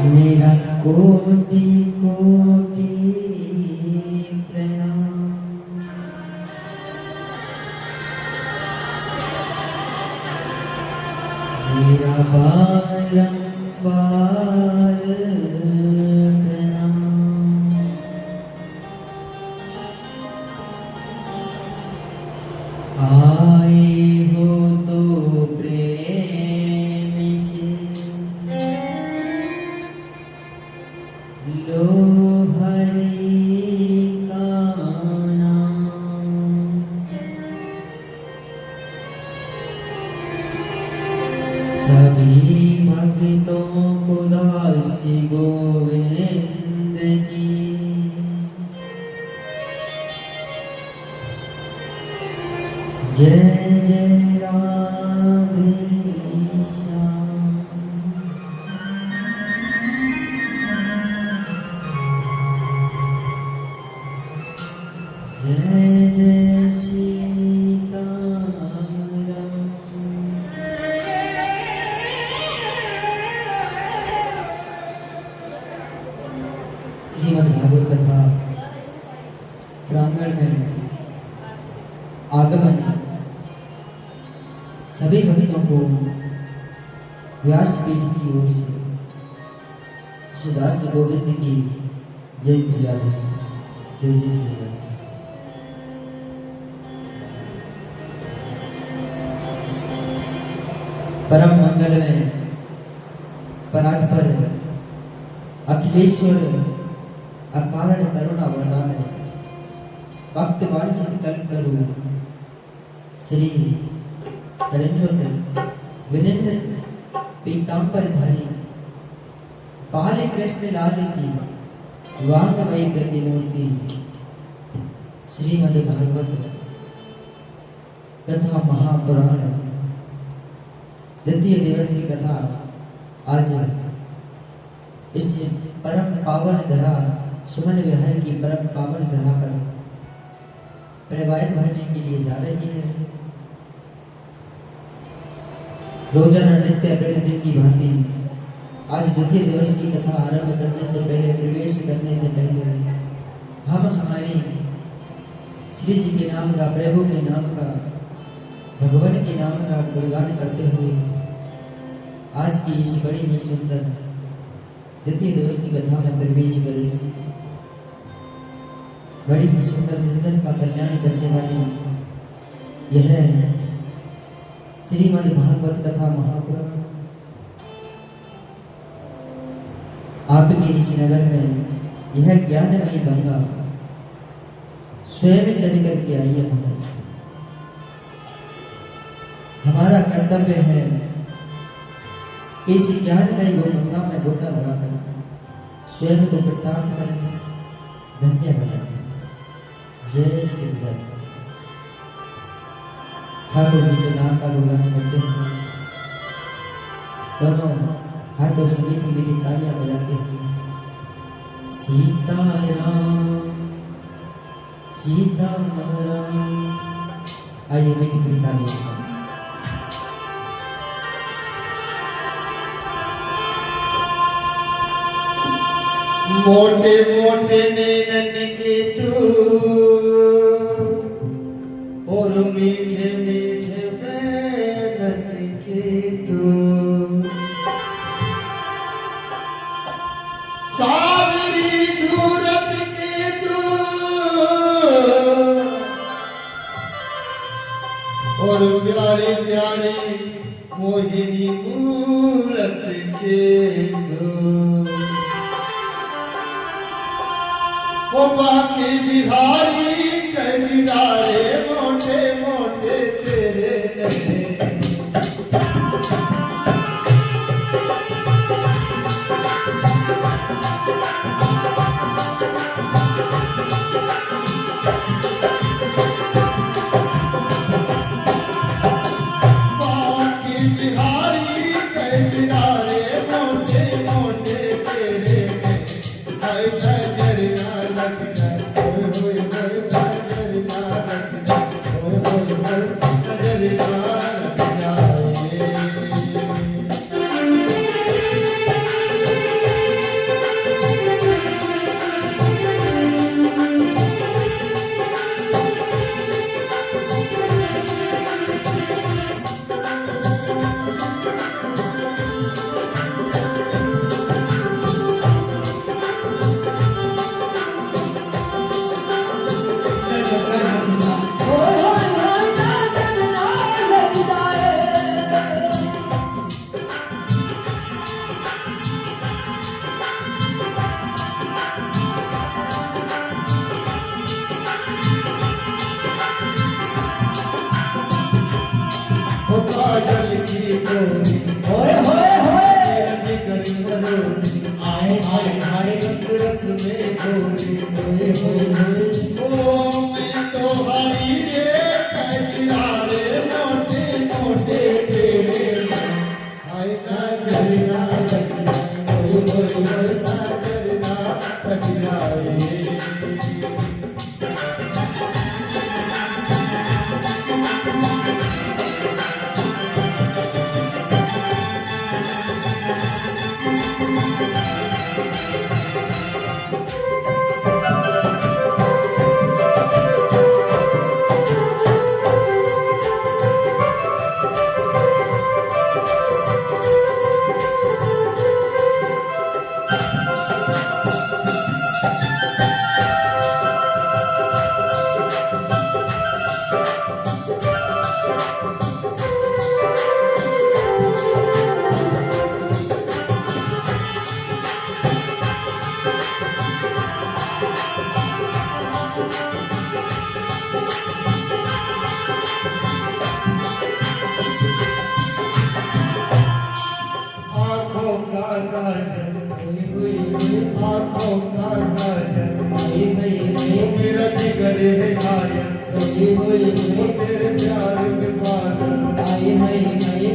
मेरा कोटि कोटि प्रणाम। मेरा बारंबार प्रणाम। आए हो तो प्रेम से लो हरि का नाम। सभी भक्तों को दासी गोविंद की जय जय राधे श्याम। जय जय सीताराम। श्रीमद् भागवत कथा प्रांगण में आगमन सभी भक्तों को व्यासपीठ की ओर से दास गोविंद की जय श्री राधे। जय जय श्री राधे। परम मंगल में परात्पर अखिलेश्वर अकारण करुणा वरदान भक्त वांछित कल्पतरु श्री हरेंद्र विनिंद पीतांबरधारी बाल कृष्ण लाल की वांगमयी प्रतिमूर्ति श्रीमद् भागवत कथा महापुराण द्वितीय दिवस की कथा आज इस परम पावन धरा सुमन विहार की परम पावन धरा पर प्रवाहित होने के लिए जा रही है। रोजाना नित्य प्रतिदिन की भांति आज द्वितीय दिवस की कथा आरंभ करने से पहले, प्रवेश करने से पहले हम हमारे श्री जी के नाम का, प्रभु के नाम का, भगवान के नाम का गुणगान करते हुए आज की इस बड़ी ही सुंदर द्वितीय दिवस की कथा में प्रवेश करेंगे। बड़ी ही सुंदर जन का कल्याण करने वाली यह श्रीमद् भागवत कथा महापुराण आपके इस नगर में यह ज्ञानमयी गंगा स्वयं चल करके आई है। हमारा कर्तव्य है इस ज्ञानमयी गंगा में गोता लगाकर स्वयं को कृतार्थ करें, धन्य बनाएं। जय श्री राम। ठाकुर जी के नाम का गुणगान करते हुए दोनों हाथों से मीठी मीठी तालियां बजाते हुए सीताराम सीताराम। आइए मीठी मीठी तालियां। मोटे मोटे नैनन के तू और मीठे मीठे बैनन के तू, सावरी सूरत के तू और प्यारे प्यारे मोहिनी मूरत के तू। वो बाकी बिहारी कजरारे मोटे मोटे तेरे नैन। नजर ना लग जाए। काजल की गोरी होए होए होए जिगर मरोरी आए आए आए रस रस में गोरी होए होए होए ओ मैं तो हरी रे कजरा रे मोटे मोटे तेरे हाय नजर ना लग जाए। होए होए होए नजर ना लग जाए। आँखों का काजल होए होए होए आँखों का काजल आए हाय हाय मेरा जिगर है घायल होए होए होए तेरे प्यार में पागल आए हाय हाय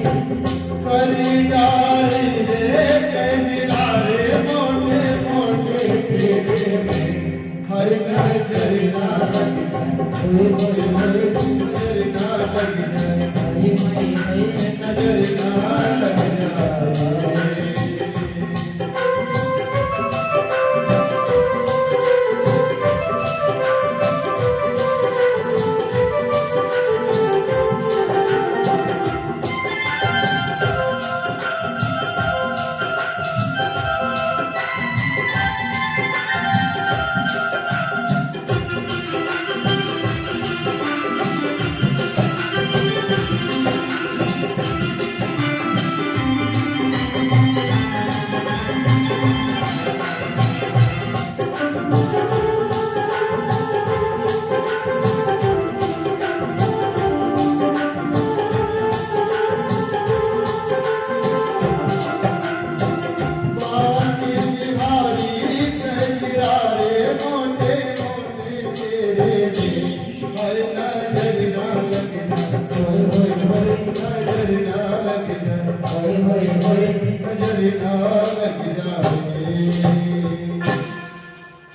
करी डारे रे कजरा रे मोटे मोटे तेरे में हर नजर ना लग जाए। होए होए होए नजर ना लग जाए। आए हाय हाय नजर ना लग जाए। बाकी बिहारी कजरा रे मोटे मोटे तेरे रे हर नजर ना लग जाए। होए होए होए नजर ना लग जाए। होए होए होए नजर ना लग जाए।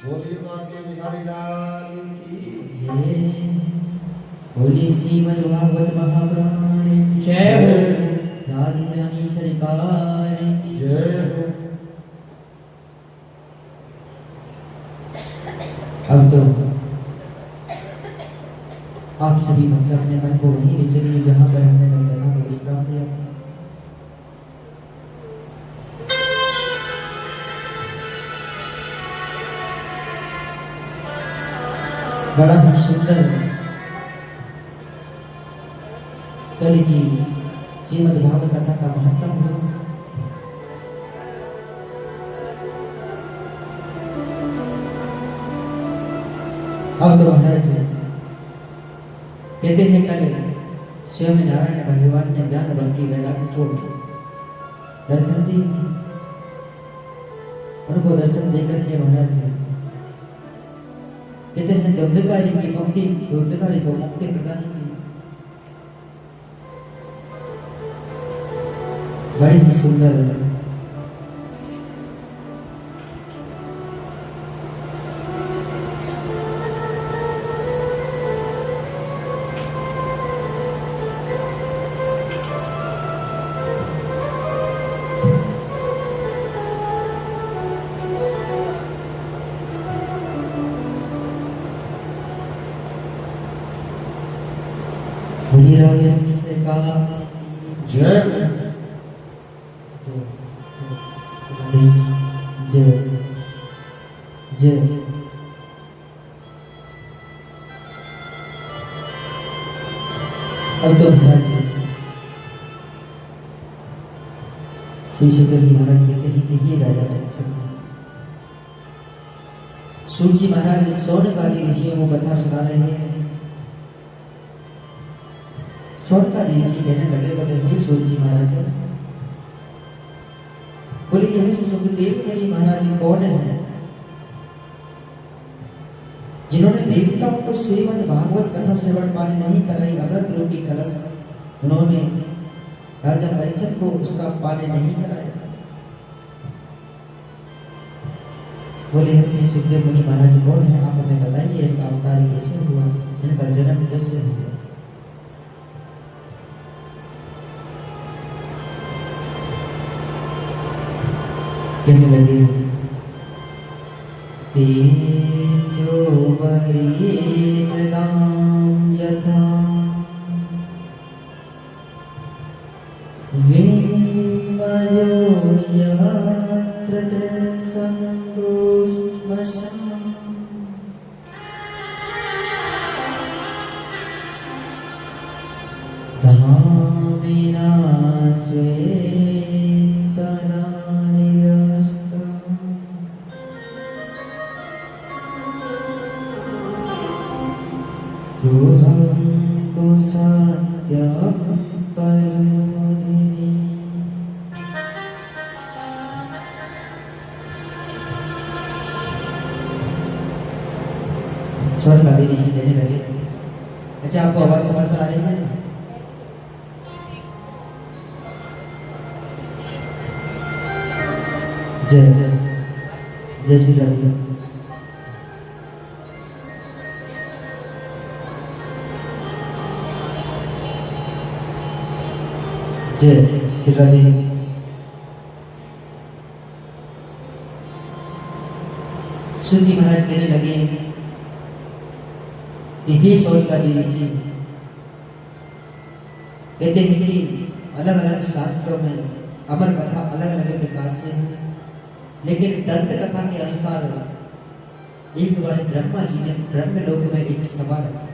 बोलिए बाकी बिहारी लाल की जय बोली श्रीमद् भागवत महापुराण की जय हो। राधे रानी सरकार की जय हो। अब तो आप सभी भक्त अपने मन को वहीं ले चलिए जहां पर हमने कल कथा को विश्राम दिया था। बड़ा ही सुंदर कल की श्रीमद् भागवत कथा का महत्व हो। अब तो महाराज कहते हैं कल स्वयं नारायण भगवान ने ज्ञान भक्ति वैराग्य को दर्शन दिए। उनको दर्शन देकर के महाराज कहते हैं दंडकारी की मुक्ति दंडकारी को मुक्ति प्रदान की। बड़ी ही सुंदर बोली राधे सरकार जय जय जय। अब तो महाराज श्री सुखदेव जी महाराज कहते हैं कि ये राजा परीक्षित है। सूत जी महाराज शौनकादि ऋषियों को कथा सुना रहे हैं। शौनकादि ऋषि कहने लगे, बोले हे सूत जी महाराज, बोले यह सुखदेव मुनि महाराज कौन है जिन्होंने देवताओं को श्रीमद् भागवत कथा श्रवण पानी नहीं कराई, अमृत रूपी कलश उन्होंने राजा परीक्षित को उसका पानी नहीं कराया। बोले श्री सुखदेव मुनि महाराज कौन है, आप हमें बताइए, इनका अवतार कैसे हुआ, इनका जन्म कैसे हुआ। कहने लगे, तेजो मृदाम यथा विनिमयो यत्र सन्तोषमशम् धामिना स्वेत् सदा निरस्तम्। रोहं कुसत्यं परोदिनी। स्वर्गवादी ऋषि कहने लगे, अच्छा आपको आवाज समझ में आ रही है ना? जय जय श्री राधे। जय श्री राधे। सूत जी महाराज कहने लगे कि हे शौनकादि ऋषि, कहते हैं कि अलग अलग शास्त्रों में अमर कथा अलग अलग प्रकार से है, लेकिन दंत कथा के अनुसार एक बार ब्रह्मा जी ने ब्रह्मलोक में एक सभा रखी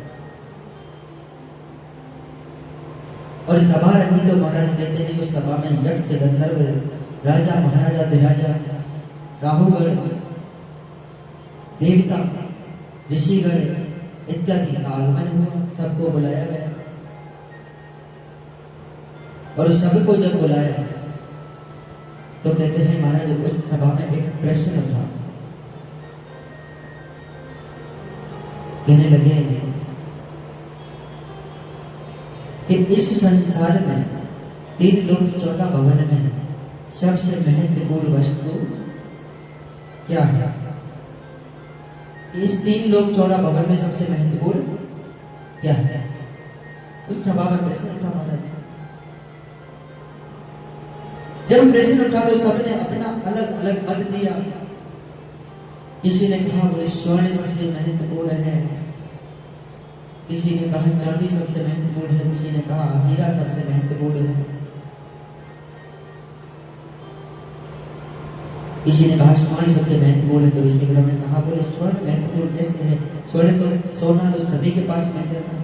और सभा रखी तो महाराज कहते हैं उस सभा में यक्ष गंधर्व राजा महाराजा अधिराजा राहुगण देवता ऋषिगण इत्यादि का आगमन हुआ, सबको बुलाया गया और सबको जब बुलाया तो कहते हैं महाराज उस सभा में एक प्रश्न उठा। कहने लगे कि इस संसार में 3 लोक 14 भवन में सबसे महत्वपूर्ण वस्तु क्या है? इस 3 लोक 14 भवन में सबसे महत्वपूर्ण क्या है? उस सभा में प्रश्न उठा महाराज। जब प्रश्न उठा तो सबने अपना अलग अलग मत दिया। किसी ने कहा बोले स्वर्ण सबसे महत्वपूर्ण है, किसी ने कहा चांदी सबसे महत्वपूर्ण है, किसी ने कहा हीरा सबसे महत्वपूर्ण है, किसी ने कहा स्वर्ण सबसे महत्वपूर्ण है। तो ऋषिगणों ने कहा बोले स्वर्ण महत्वपूर्ण कैसे है? स्वर्ण तो सोना तो सभी के पास मिल जाता है।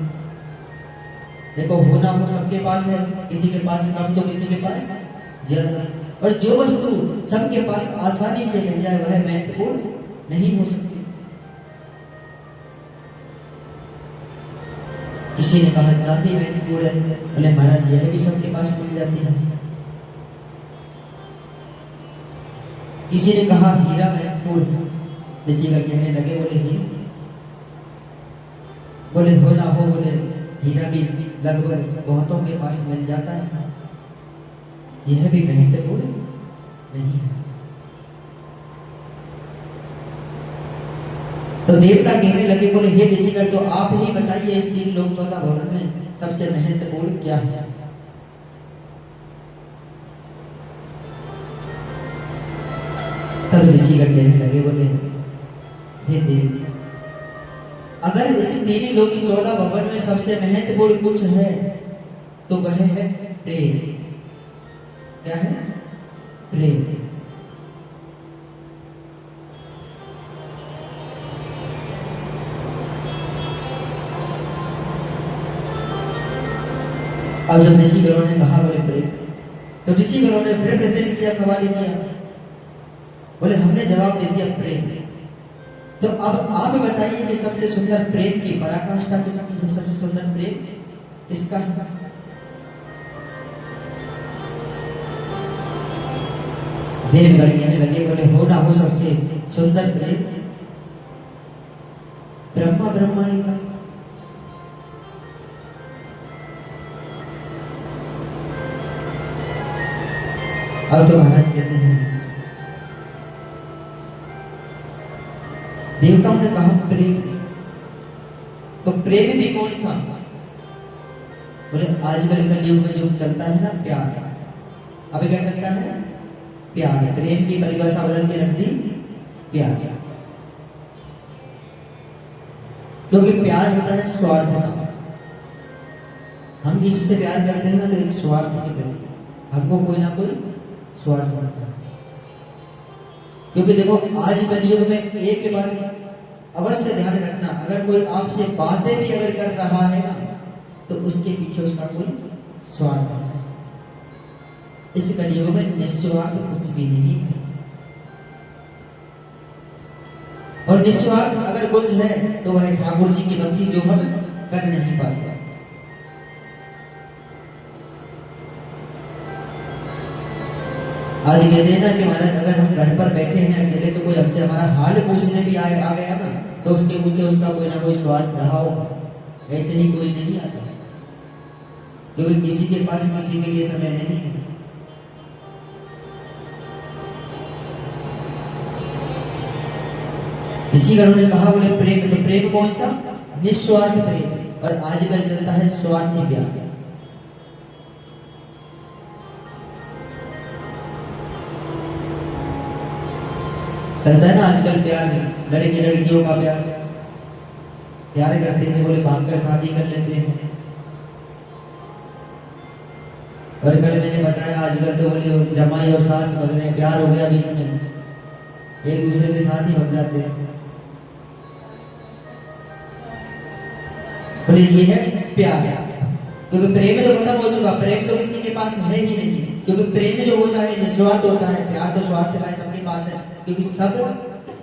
देखो होना वो सबके पास है, किसी के पास कम तो किसी के पास ज्यादा, और जो वस्तु सबके पास आसानी से मिल जाए वह महत्वपूर्ण नहीं हो सकती। किसी ने कहा चांदी महत्वपूर्ण है, बोले महाराज यह भी सबके पास मिल जाती है। किसी ने कहा हीरा महत्वपूर्ण है। ऋषिगण कहने लगे बोले हीरा, बोले हो ना हो, बोले हीरा भी लगभग बहुतों के पास मिल जाता है, यह भी महत्वपूर्ण नहीं है। तो देवता कहने लगे बोले हे ऋषिगण, तो आप ही बताइए इस 3 लोक 14 भवन में सबसे महत्वपूर्ण क्या है? तब ऋषिगण कहने लगे बोले हे देव, अगर इस तीन लोक 14 भवन में सबसे महत्वपूर्ण कुछ है तो वह है प्रेम। क्या है? प्रेम। अब जब ऋषिगणों ने कहा बोले प्रेम, तो ऋषिगणों ने फिर प्रश्न किया, सवाल किया, बोले हमने जवाब दे दिया प्रेम। तो अब आप बताइए कि सबसे सुंदर प्रेम की पराकाष्ठा किसकी है? सबसे सुंदर प्रेम किसका है? देवगण कहने लगे, बोले हो ना हो सबसे सुंदर प्रेम ब्रह्मा ब्रह्माणी का। अब तो महाराज कहते हैं, देवताओं ने कहा प्रेम, तो प्रेम भी कौन सा? बोले आजकल कलयुग में जो चलता है ना प्यार। अभी क्या चलता है? प्यार। प्रेम की परिभाषा बदल के रख दी प्यार, क्योंकि प्यार होता है स्वार्थ का। हम किसी से प्यार करते हैं ना तो एक स्वार्थ के प्रति, हमको कोई ना कोई स्वार्थ होता है। क्योंकि देखो आज कलयुग में एक बात अवश्य ध्यान रखना, अगर कोई आपसे बातें भी अगर कर रहा है ना तो उसके पीछे उसका कोई स्वार्थ है। इस कलयुग में निस्वार्थ कुछ भी नहीं है, और निस्वार्थ अगर कुछ है तो वह ठाकुर जी की भक्ति जो हम कर नहीं पाते। आज कहते हैं ना कि महाराज अगर हम घर पर बैठे हैं अकेले तो कोई हमसे हमारा हाल पूछने भी आ गया ना तो उसके पीछे उसका कोई ना कोई स्वार्थ रहा होगा। ऐसे ही कोई नहीं आता, क्योंकि किसी के पास किसी के लिए समय नहीं है। ऋषिगणों ने कहा बोले प्रेम, तो प्रेम कौन सा? निस्वार्थ प्रेम। और आजकल चलता है स्वार्थी प्यार। चलता है ना आजकल प्यार, लड़के लड़कियों का प्यार, प्यार करते हैं बोले भागकर शादी कर लेते हैं। और कल मैंने बताया आजकल तो बोले जमाई और सास भग रहे हैं, प्यार हो गया बीच में, एक दूसरे के साथ ही भग जाते हैं। बोले ये है प्यार, क्योंकि प्रेम तो खत्म हो चुका, प्रेम तो किसी के पास है ही नहीं। क्योंकि प्रेम जो होता है निस्वार्थ होता है, प्यार तो स्वार्थ भाई सबके पास है, क्योंकि सब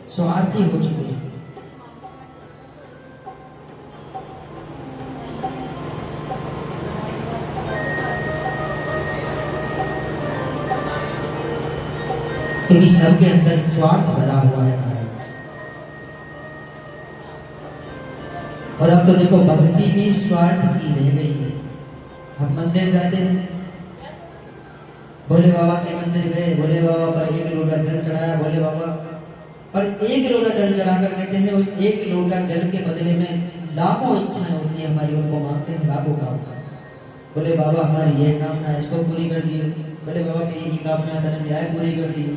स्वार्थी हो चुके हैं। क्योंकि सबके अंदर स्वार्थ भरा हुआ है महाराज। और अब तो देखो भक्ति भी स्वार्थ की रह गई है। हम मंदिर जाते हैं, भोले बाबा के मंदिर गए, भोले बाबा पर एक लोटा जल चढ़ाया, भोले बाबा पर एक लोटा जल चढ़ाकर कहते हैं उस एक लोटा जल के बदले में लाखों इच्छाएं होती है हमारी, उनको मांगते हैं लाखों काम। बोले बाबा हमारी ये कामना है, इसको पूरी कर दियो। बोले बाबा मेरी ये कामना था पूरी कर दियो।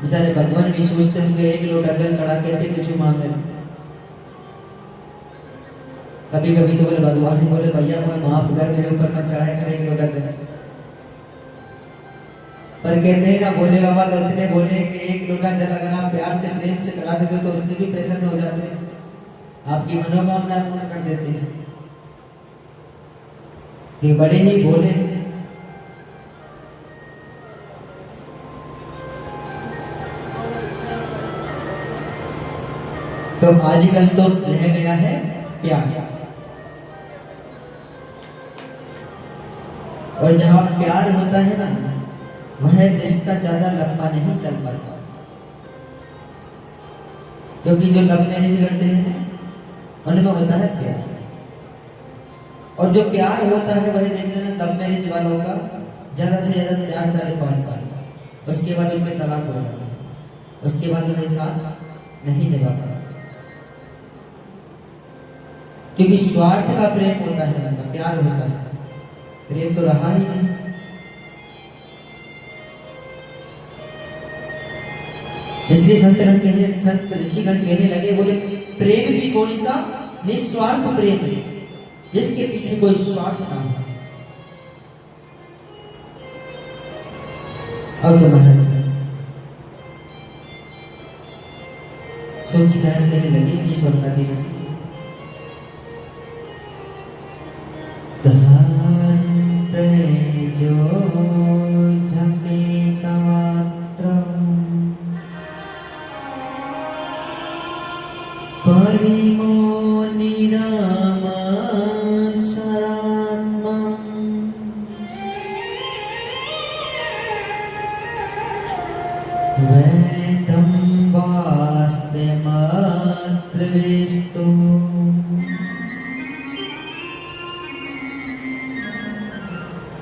बेचारे भगवान भी सोचते होंगे एक लोटा जल चढ़ा कहते कुछ मांग रहे। कभी कभी तो बोले भगवान बोले भैया कोई माफ कर, मेरे ऊपर मत चढ़ाया करे एक लोटा जल। पर कहते हैं ना भोले बाबा तो इतने बोले कि एक लोटा जल अगर आप प्यार से प्रेम से चढ़ा देते तो उससे भी प्रसन्न हो जाते हैं, आपकी मनोकामना पूर्ण कर देते हैं। ये बड़े ही भोले। तो आजकल तो रह गया है प्यार, और जहां प्यार होता है ना वह रिश्ता ज्यादा लंबा नहीं चल पाता, क्योंकि जो लव मैरिज करते हैं उनमें होता है प्यार, और जो प्यार होता है वह देखते हैं लव मैरिज वालों का ज्यादा से ज्यादा 4 साढ़े 5 साल, उसके बाद उनके तलाक हो जाते हैं, उसके बाद वह साथ नहीं निभा पाते, क्योंकि स्वार्थ का प्रेम होता है, उनका प्यार होता है, प्रेम तो रहा ही नहीं। इसलिए संत ऋषिगण कहने लगे, बोले प्रेम भी कौन सा निस्वार्थ प्रेम है, जिसके पीछे कोई स्वार्थ ना हो। अब तो महाराज सोची महाराज कहने लगे, ईश्वर का दिल से परिमो निरामा शरात्मम् वेदं वास्ते मात्रवेस्तु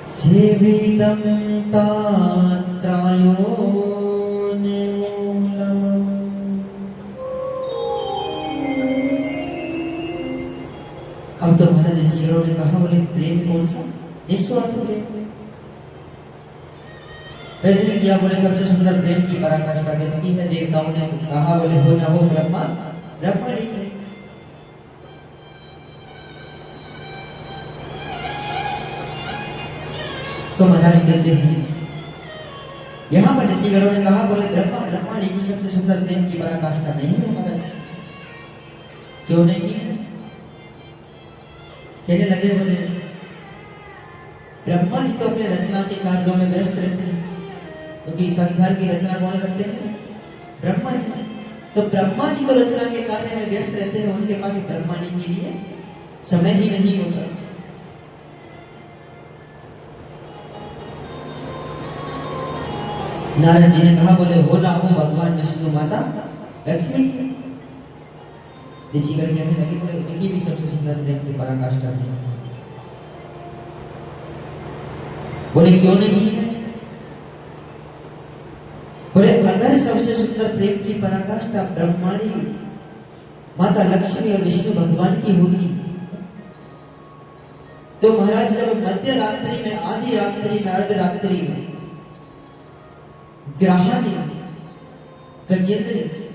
सेविदं तात्रायो अब तो महाराज ऋषिगणों ने कहा, बोले प्रेम कौन सा निस्वार्थ प्रेम। प्रश्न किया, बोले सबसे सुंदर प्रेम की पराकाष्ठा किसकी है? देवताओं ने कहा, बोले हो ना हो ब्रह्मा नहीं है। तो महाराज कहते हैं, यहाँ पर ऋषिगणों ने कहा, बोले ब्रह्मा की सबसे सुंदर प्रेम की पराकाष्ठा नहीं है महाराज। क्यों नहीं है? कहने लगे, बोले ब्रह्मा जी तो अपने रचना के कार्यों में व्यस्त रहते हैं, क्योंकि संसार की रचना कौन करते हैं? ब्रह्मा जी। तो ब्रह्मा जी तो रचना के कार्य में व्यस्त रहते हैं, उनके पास ब्रह्मांड के लिए समय ही नहीं होता। नारद जी ने कहा, बोले हो ना हो भगवान विष्णु माता लक्ष्मी की। ऋषिगण कहने लगे, बोले उनकी भी सबसे सुंदर प्रेम की पराकाष्ठा नहीं है। बोले क्यों नहीं है? बोले अगर सबसे सुंदर प्रेम की पराकाष्ठा ब्रह्माणी माता लक्ष्मी और विष्णु भगवान की होती, तो महाराज जब मध्य रात्रि में, आधी रात्रि में, अर्धरात्रि में ग्रहानी गजेंद्र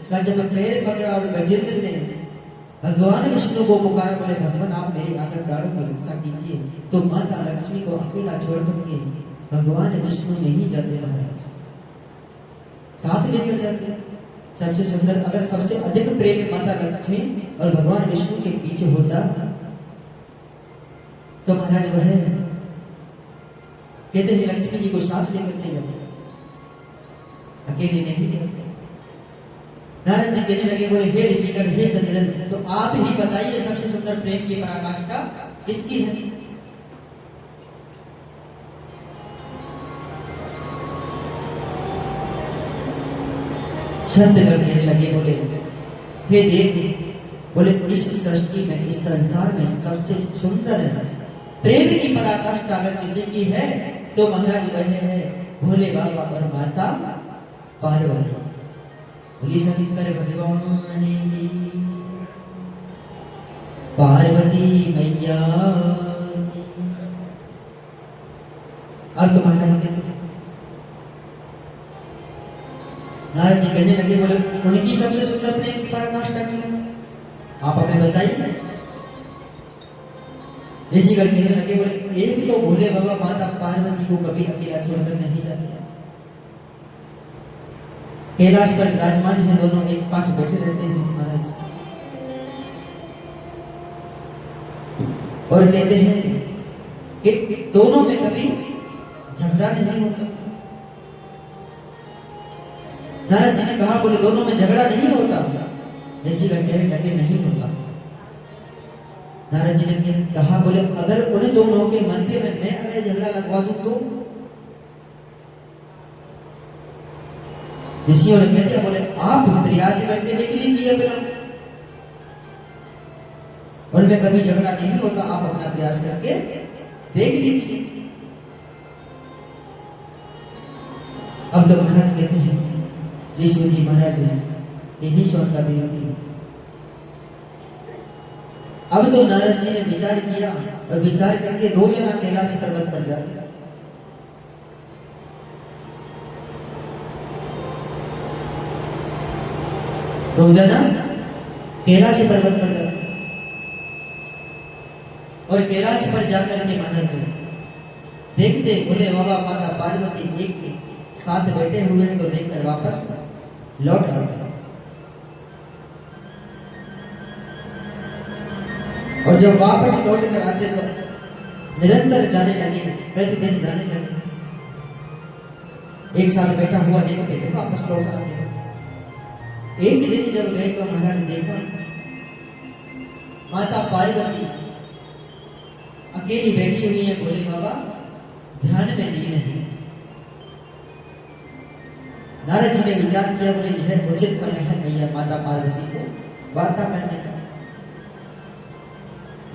का जब पैर पकड़ा और गजेंद्र ने भगवान विष्णु को पुकारा, बोले भगवान आप मेरी आकर प्राणों की रक्षा कीजिए, तो माता लक्ष्मी को अकेला छोड़ करके भगवान विष्णु नहीं जाते महाराज, साथ लेकर जाते। सबसे सुंदर, अगर सबसे अधिक प्रेम माता लक्ष्मी और भगवान विष्णु के पीछे होता तो महाराज वह कहते हैं लक्ष्मी जी को साथ लेकर के जाते, अकेले नहीं जाते। नारद जी कहने लगे, बोले हे ऋषिगण, हे सज्जन, तो आप ही बताइए सबसे सुंदर प्रेम की पराकाष्ठा किसकी है? संतगण कहने लगे, बोले हे देव, बोले इस सृष्टि में, इस संसार में सबसे सुंदर प्रेम की पराकाष्ठा अगर किसी की है तो महाराज वह है भोले बाबा और माता पार्वती। बोली शंकर भगवान की, पार्वती मैया की। अब तो महाराज कहते, नारद जी कहने लगे, बोले उनकी सबसे सुंदर प्रेम की पराकाष्ठा क्यों है? आप हमें बताइए। ऋषिगण कहने लगे, बोले एक तो भोले बाबा माता पार्वती को कभी अकेला छोड़कर नहीं जाते, कैलाश पर विराजमान है, दोनों एक पास बैठे रहते हैं महाराज, और कहते हैं कि दोनों में कभी झगड़ा नहीं होता। नारद जी ने कहा, बोले दोनों में झगड़ा नहीं होता। ऋषिगण कहने लगे नहीं होता। नारद जी ने कहा, बोले अगर उन दोनों के मध्य में मैं अगर झगड़ा लगवा दूं तो? ऋषियों ने कह दिया, बोले आप प्रयास करके देख लीजिए अपना, उनमें कभी झगड़ा नहीं होता, आप अपना प्रयास करके देख लीजिए। अब तो महाराज कहते हैं, ऋषि जी महाराज यही शौका दी थी। अब तो नारद जी ने विचार किया और विचार करके रोजाना कैलाश पर्वत पर जाते, रोजाना कैलाश पर्वत पर जाते और कैलाश पर जाकर के महाराज देखते भोले बाबा माता पार्वती एक साथ बैठे हुए हैं तो देखकर वापस लौट आते हैं। और जब वापस लौट कर आते तो निरंतर जाने लगे, प्रतिदिन जाने लगे। एक साथ बैठा हुआ देख के फिर वापस लौट आते। एक दिन जब गए तो महाराज देखा माता पार्वती अकेली बैठी हुई है, भोले बाबा ध्यान में लीन है। नारद जी ने विचार किया, बोले यह उचित समय है भैया माता पार्वती से वार्ता करने का।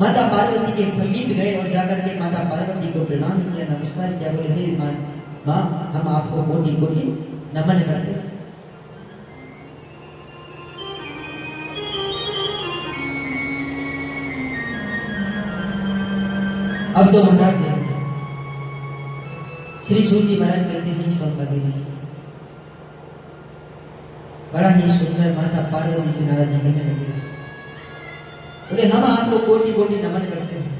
माता पार्वती के समीप गए और जाकर के माता पार्वती को प्रणाम किया, नमस्कार किया। बोले हे माँ हम आपको कोटि कोटि नमन करते हैं। अब तो महाराज श्री सूर्य महाराज कहते हैं सौंदर्य से बड़ा ही सुंदर माता पार्वती से नारद जी कहने लगे, बोले हम आपको कोटि कोटि नमन करते हैं।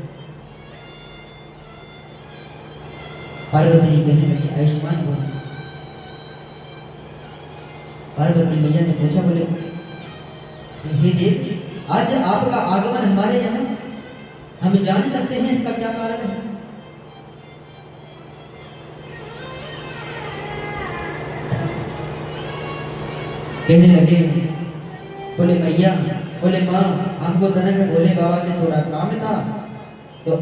पार्वती जी कहने लगी आयुष्मान भव। पार्वती मैया ने पूछा, बोले हे देव आज आपका आगमन हमारे यहाँ, हम जान सकते हैं इसका क्या कारण है? कहने लगे, बोले मैया, बोले माँ हमको तनक भोले बाबा से थोड़ा काम था, तो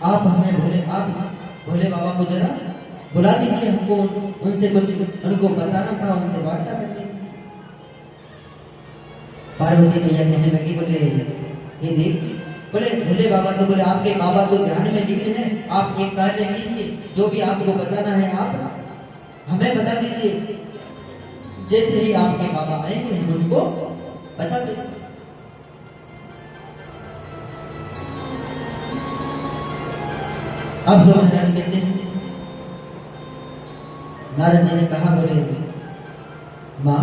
आप हमें भोले बाबा को जरा बुला दीजिए, हमको उनसे कुछ उनको बताना था, उनसे वार्ता करनी थी। पार्वती मैया कहने लगी, बोले ये देव, बोले भोले बाबा तो बोले आपके बाबा तो ध्यान में लीन है, आप एक कार्य कीजिए, जो भी आपको बताना है आप हमें बता दीजिए, जैसे ही आपके बाबा आएंगे हम उनको बता देंगे। अब तो महाराज कहते हैं, नारद जी ने कहा, बोले माँ,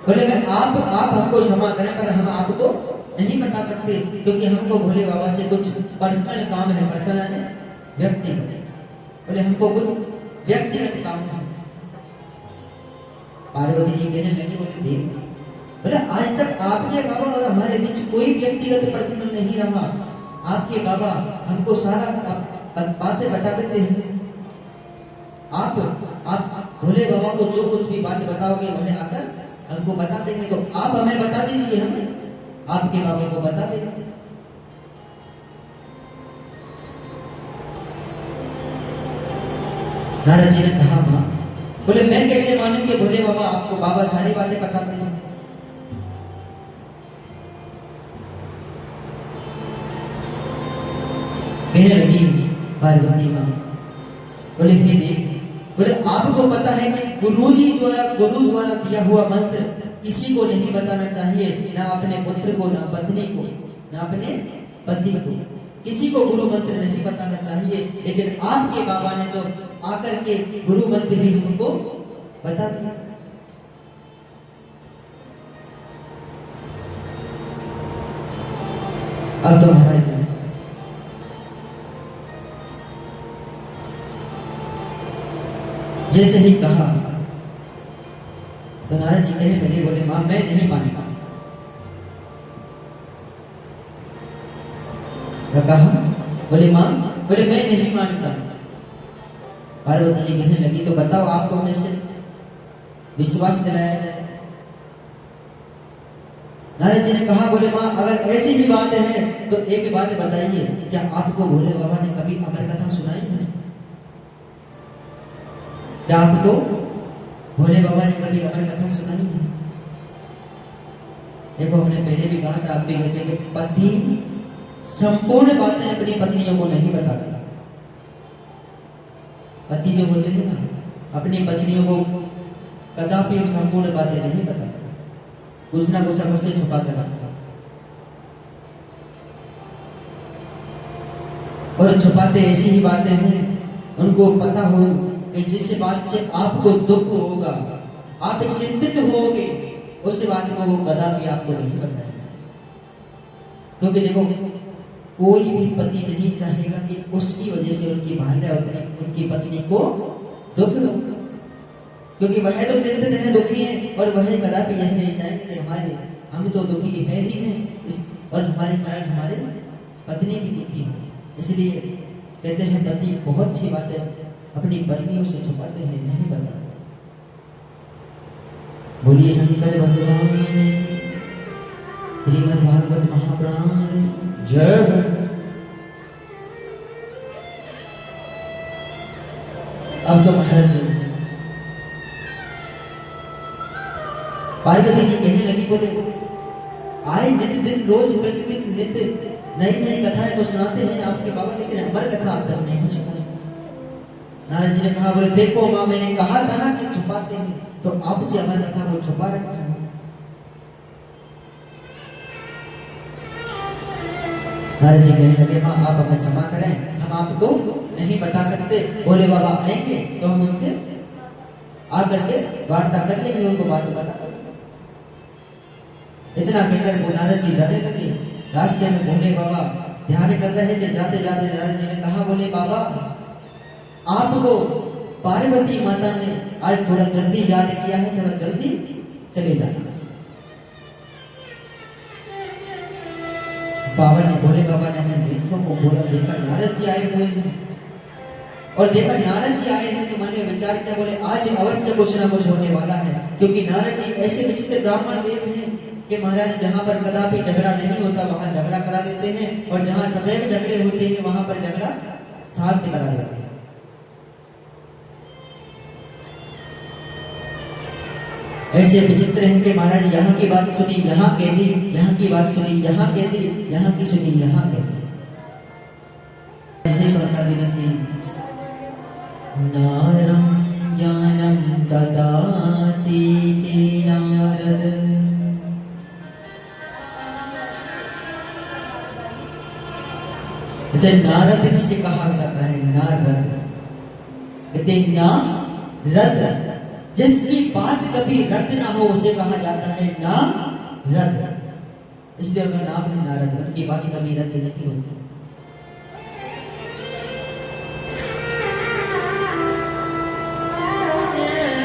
बोले मैं आप हमको क्षमा करें पर हम आपको नहीं बता सकते, क्योंकि हमको भोले बाबा से कुछ पर्सनल काम है, पर्सनल है व्यक्तिगत, बोले हमको कुछ व्यक्तिगत काम है। पार्वती जी कहने लगी, बोले देव, बोले आज तक आपके बाबा और हमारे बीच कोई व्यक्तिगत पर्सनल नहीं रहा। आपके बाबा हमको सारा बातें बता देते हैं। आप भोले बाबा को जो कुछ भी बात बताओगे वह आकर हमको बता देंगे, तो आप हमें बता दीजिए, हमें आपके बाबा को बता देंगे। नारद जी ने कहा, मां, बोले मैं कैसे मानूं कि भोले बाबा आपको बाबा सारी बातें बताते हैं? कहने लगी पार्वती मां, बोले हे देव, बोले आपको पता है कि गुरु द्वारा दिया हुआ मंत्र किसी को नहीं बताना चाहिए, ना अपने पुत्र को, ना पत्नी को, ना अपने पति को, किसी को गुरु मंत्र नहीं बताना चाहिए। लेकिन आपके बाबा ने तो आकर के गुरु मंत्र भी हमको बता दिया। अब तो महाराज जैसे ही कहा तो नारद जी कहने लगे, बोले मां मैं नहीं मानता। कहा, बोले मां, बोले मैं नहीं मानता। पार्वती जी कहने लगी, तो बताओ आपको हमें से विश्वास दिलाया जाए। नारद जी ने कहा, बोले मां अगर ऐसी ही बात है तो एक बात बताइए, क्या आपको भोले बाबा ने कभी अमर कथा सुनाई है? क्या आपको भोले बाबा ने कभी अमर कथा सुनाई है? देखो हमने पहले भी कहा था, आप भी कहते हैं कि पति संपूर्ण बातें अपनी पत्नियों को नहीं बताते। पति जो होते हैं ना, अपनी पत्नियों को कदापि संपूर्ण बातें नहीं बताते, कुछ ना कुछ हमसे छुपा कर रखता। और छुपाते ऐसी ही बातें हैं, उनको पता हो कि जिस बात से आपको दुख होगा, आप चिंतित होगे, उस बात को वो कदापि आपको नहीं बताएगा। क्योंकि देखो, कोई भी पति नहीं चाहेगा कि उसकी वजह से उनकी भार्या उनकी पत्नी को दुख हो, क्योंकि वह तो चिंतित है, दुखी है, और वह कदापि यह नहीं चाहेंगे कि हम तो दुखी है ही हैं और हमारे कारण हमारे पत्नी भी दुखी है। इसलिए कहते हैं पति बहुत सी बातें अपनी पत्नियों से छुपाते हैं, नहीं बताते। बोलिए शंकर भगवान श्रीमद् भागवत महापुराण जय हो। अब तो महाराज पार्वती जी कहने लगी, बोले आए नित्य दिन रोज प्रतिदिन नित्य नई नई कथाएं तो सुनाते हैं आपके बाबा, लेकिन अमर कथा आप तक नहीं सुनाई। नारद जी ने कहा, बोले देखो माँ, मैंने कहा था ना कि छुपाते हैं, तो आपसे अमर कथा को छुपा रखा है। नारद जी कहने लगे, माँ आप हमें क्षमा करें, हम आपको नहीं बता सकते। भोले बाबा आएंगे तो हम उनसे आकर के वार्ता कर लेंगे, उनको बात बता देंगे। इतना कहकर वो नारद जी जाने लगे। रास्ते में भोले बाबा ध्यान कर रहे थे। जाते जाते नारद जी ने कहा, बोले बाबा आपको पार्वती माता ने आज थोड़ा जल्दी याद किया है, थोड़ा जल्दी चले जाना। बाबा ने, भोले बाबा ने अपने नेत्रों को बोला, देखा नारद जी आए हुए हैं, और देखा नारद जी आए हैं तो मन में विचार किया, बोले आज अवश्य कुछ ना कुछ होने वाला है। क्योंकि नारद जी ऐसे विचित्र ब्राह्मण देव हैं कि महाराज जहां पर कदापि झगड़ा नहीं होता वहां झगड़ा करा देते हैं, और जहां सदैव झगड़े होते हैं वहां पर झगड़ा शांत करा देते हैं। ऐसे विचित्र हैं कि महाराज यहाँ की बात सुनी यहाँ कह दी, यहाँ की बात सुनी यहाँ कह दी, यहाँ की सुनी यहाँ कह दी। नारं ज्ञानं ददाति ते नारद। अच्छा, नारद किसे कहा जाता है? नारद कहते नारद, जिसकी बात कभी रद्द ना हो उसे कहा जाता है नारद। इसलिए उनका नाम है नारद, उनकी बात कभी रद्द नहीं होती।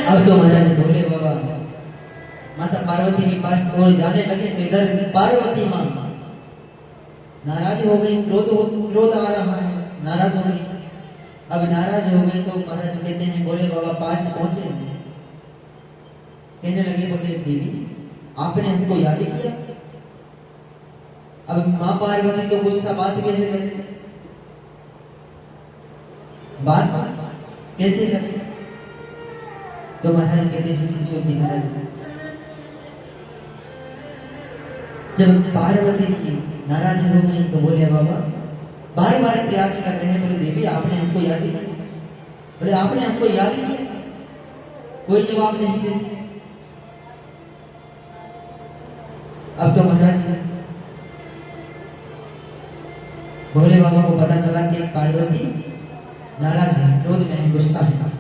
अब तो महाराज भोले बाबा माता पार्वती के पास और जाने लगे तो इधर पार्वती माँ नाराज हो गई, क्रोध आ रहा है, नाराज हो गई। अब नाराज हो गए तो महाराज कहते हैं भोले बाबा पास पहुंचे, कहने लगे, बोले देवी आपने हमको याद किया। अब माँ पार्वती तो गुस्सा बात कैसे करें, बात कैसे करें? तो महाराज कहते हैं शिशु जी महाराज, जब पार्वती जी नाराज हो गई तो बोले बाबा बार बार प्रयास कर रहे हैं, बोले देवी आपने हमको याद किया, बोले आपने हमको याद किया, कोई जवाब नहीं देती। अब तो महाराज भोले बाबा को पता चला कि पार्वती नाराज है, क्रोध में है, गुस्सा है।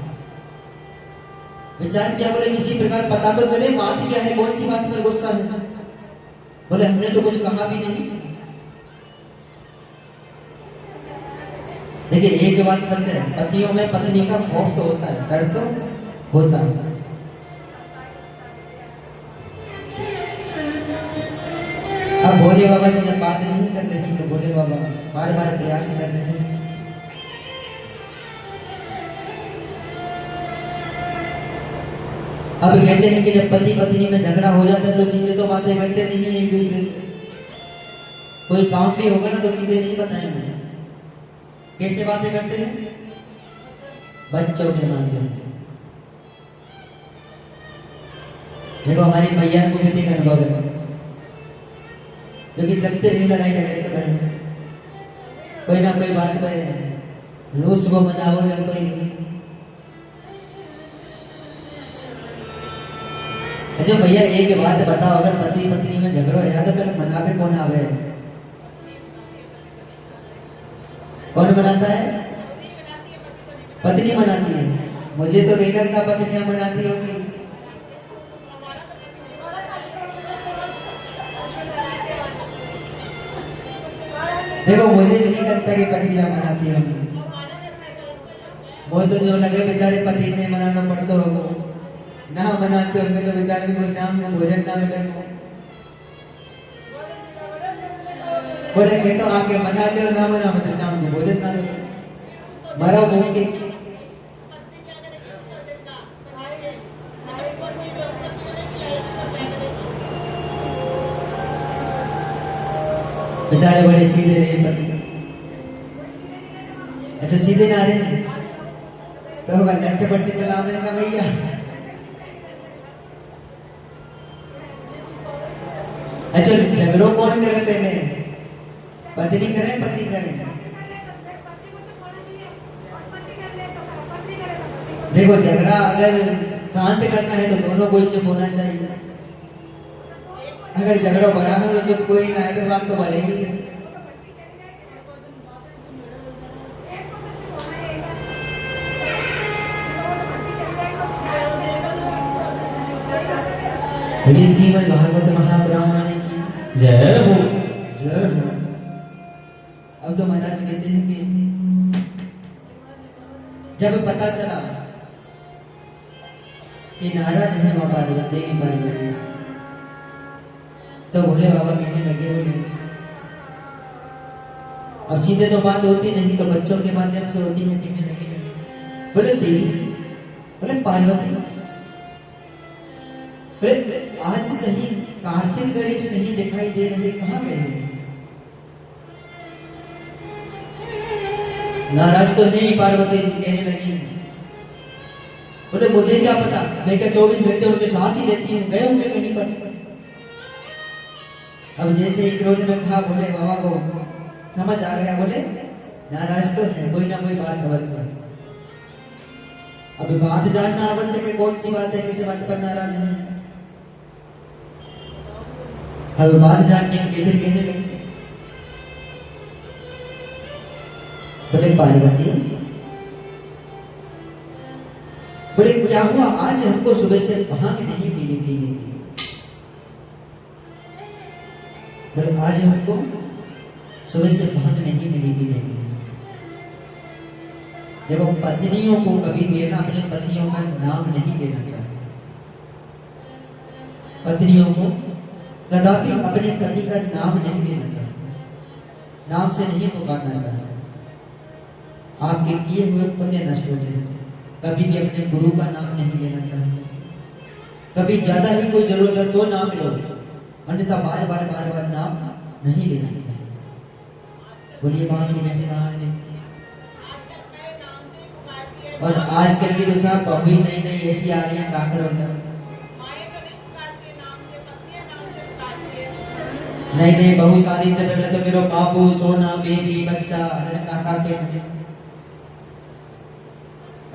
विचार किया, बोले किसी प्रकार पता तो चले बात क्या है, कौन सी बात पर गुस्सा है। बोले हमने तो कुछ कहा भी नहीं। देखिए एक बात सच है, पतियों में पत्नी का खौफ तो होता है, डर तो होता है। अब भोले बाबा से जब बात नहीं कर रही तो भोले बाबा बार बार प्रयास कर रहे हैं। अब कहते हैं कि जब पति पत्नी में झगड़ा हो जाता है तो सीधे तो बातें करते नहीं है एक दूसरे से, कोई काम भी होगा ना तो सीधे नहीं बताएंगे। कैसे बातें करते हैं? बच्चों के माध्यम से। देखो हमारी मैया को भी देखा अनुभव है, क्योंकि चलते रही लड़ाई झगड़े तो घर में कोई ना कोई बात पे रूस को मनाओ या कोई नहीं। अच्छा भैया एक बात बताओ, अगर पति पत्नी में झगड़ा हो जाए तो पहले मनावे कौन आवे? कौन मनाता है? पत्नी मनाती है। मुझे तो नहीं लगता पत्नियां मनाती होंगी। देखो मुझे नहीं लगता कि पत्नियां मनाती होंगी। वो तो जो लगे बेचारे पति ने मनाना पड़ता होगा, ना मनाते होंगे तो बेचारे को शाम में भोजन ना मिलेगा। बोले मैं तो आके मना ले ना मना मैं तो शाम को भोजन ना मिले, मरा भूख के। बेचारे बड़े सीधे रहे पति। अच्छा सीधे ना रहे तो होगा लट्टे पट्टे चलावे का भैया। अच्छा झगड़ों कौन करे पहले, पत्नी करे पति करे? देखो झगड़ा अगर शांत करना है तो दोनों को चुप होना चाहिए। अगर झगड़ा बड़ा है तो चुप कोई ना है तो बात तो बढ़ेगी। श्रीमद् भागवत महापुराण की जय हो। जय हो। अब तो महाराज कहते हैं कि जब पता चला कि नाराज है मां पार्वती देवी पार्वती, तो भोले बाबा कहने लगे बोले अब सीधे तो बात होती नहीं तो बच्चों के माध्यम से होती है। कहने लगे बोले देवी, बोले पार्वती, बोले आज कहीं कार्तिक गणेश नहीं दिखाई दे रहे, कहां गए हैं? नाराज तो नहीं पार्वती जी। कहने लगी बोले मुझे क्या पता, मैं क्या 24 घंटे उनके साथ ही रहती हूँ, गए होंगे कहीं पर। अब जैसे ही क्रोध में कहा भोले बाबा को समझ आ गया, बोले नाराज तो है, कोई ना कोई बात अवश्य है। अब बात जानना आवश्यक है, कौन सी बात है, किसी बात पर नाराज है। अब बात जानने के लिए फिर कहने लगे बोले पार्वती, बोले क्या हुआ आज हमको सुबह से भांग नहीं पीने की? बोले आज हमको सुबह से भांग नहीं मिली पीने की। देखो पत्नियों को कभी भी ना अपने पतियों का नाम नहीं लेना चाहिए। पत्नियों को कदापि अपने पति का नाम नहीं लेना चाहिए, नाम से नहीं पुकारना चाहिए। आपके किए हुए पुण्य नष्ट होते हैं। कभी भी अपने गुरु का नाम नहीं लेना चाहिए। कभी ज्यादा ही कोई जरूरत है तो नाम लो, अन्यथा बार बार नाम नहीं लेना चाहिए। बोलिए मां की महिमा है। और आजकल की तो साहब बहु ही नई ऐसी आ रही है, का करोगे? नहीं बहु शादी से पहले तो मेरा बाबू सोना बेबी बच्चा काका के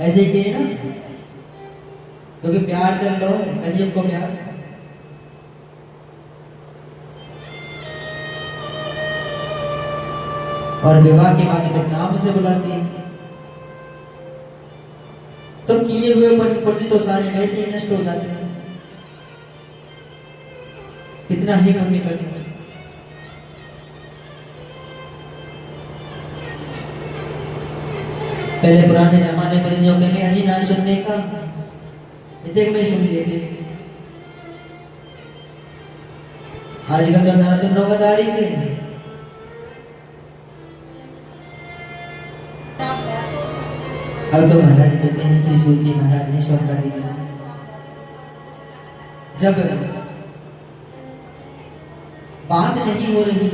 ऐसे ही किए ना, क्योंकि प्यार चल लो कलयुग को प्यार। और विवाह के बाद फिर नाम से बुलाती है। तो किए हुए पुण्य तो सारे वैसे ही नष्ट हो जाते हैं। कितना ही पुण्य कर। पहले पुराने जमाने में जो कहते अजी ना सुनने का इतने में सुन लेते, आजकल तो ना सुनने का दारी के। अब तो महाराज कहते हैं श्री सूत जी महाराज हैं स्वर्गाधिक ऋषि, जब बात नहीं हो रही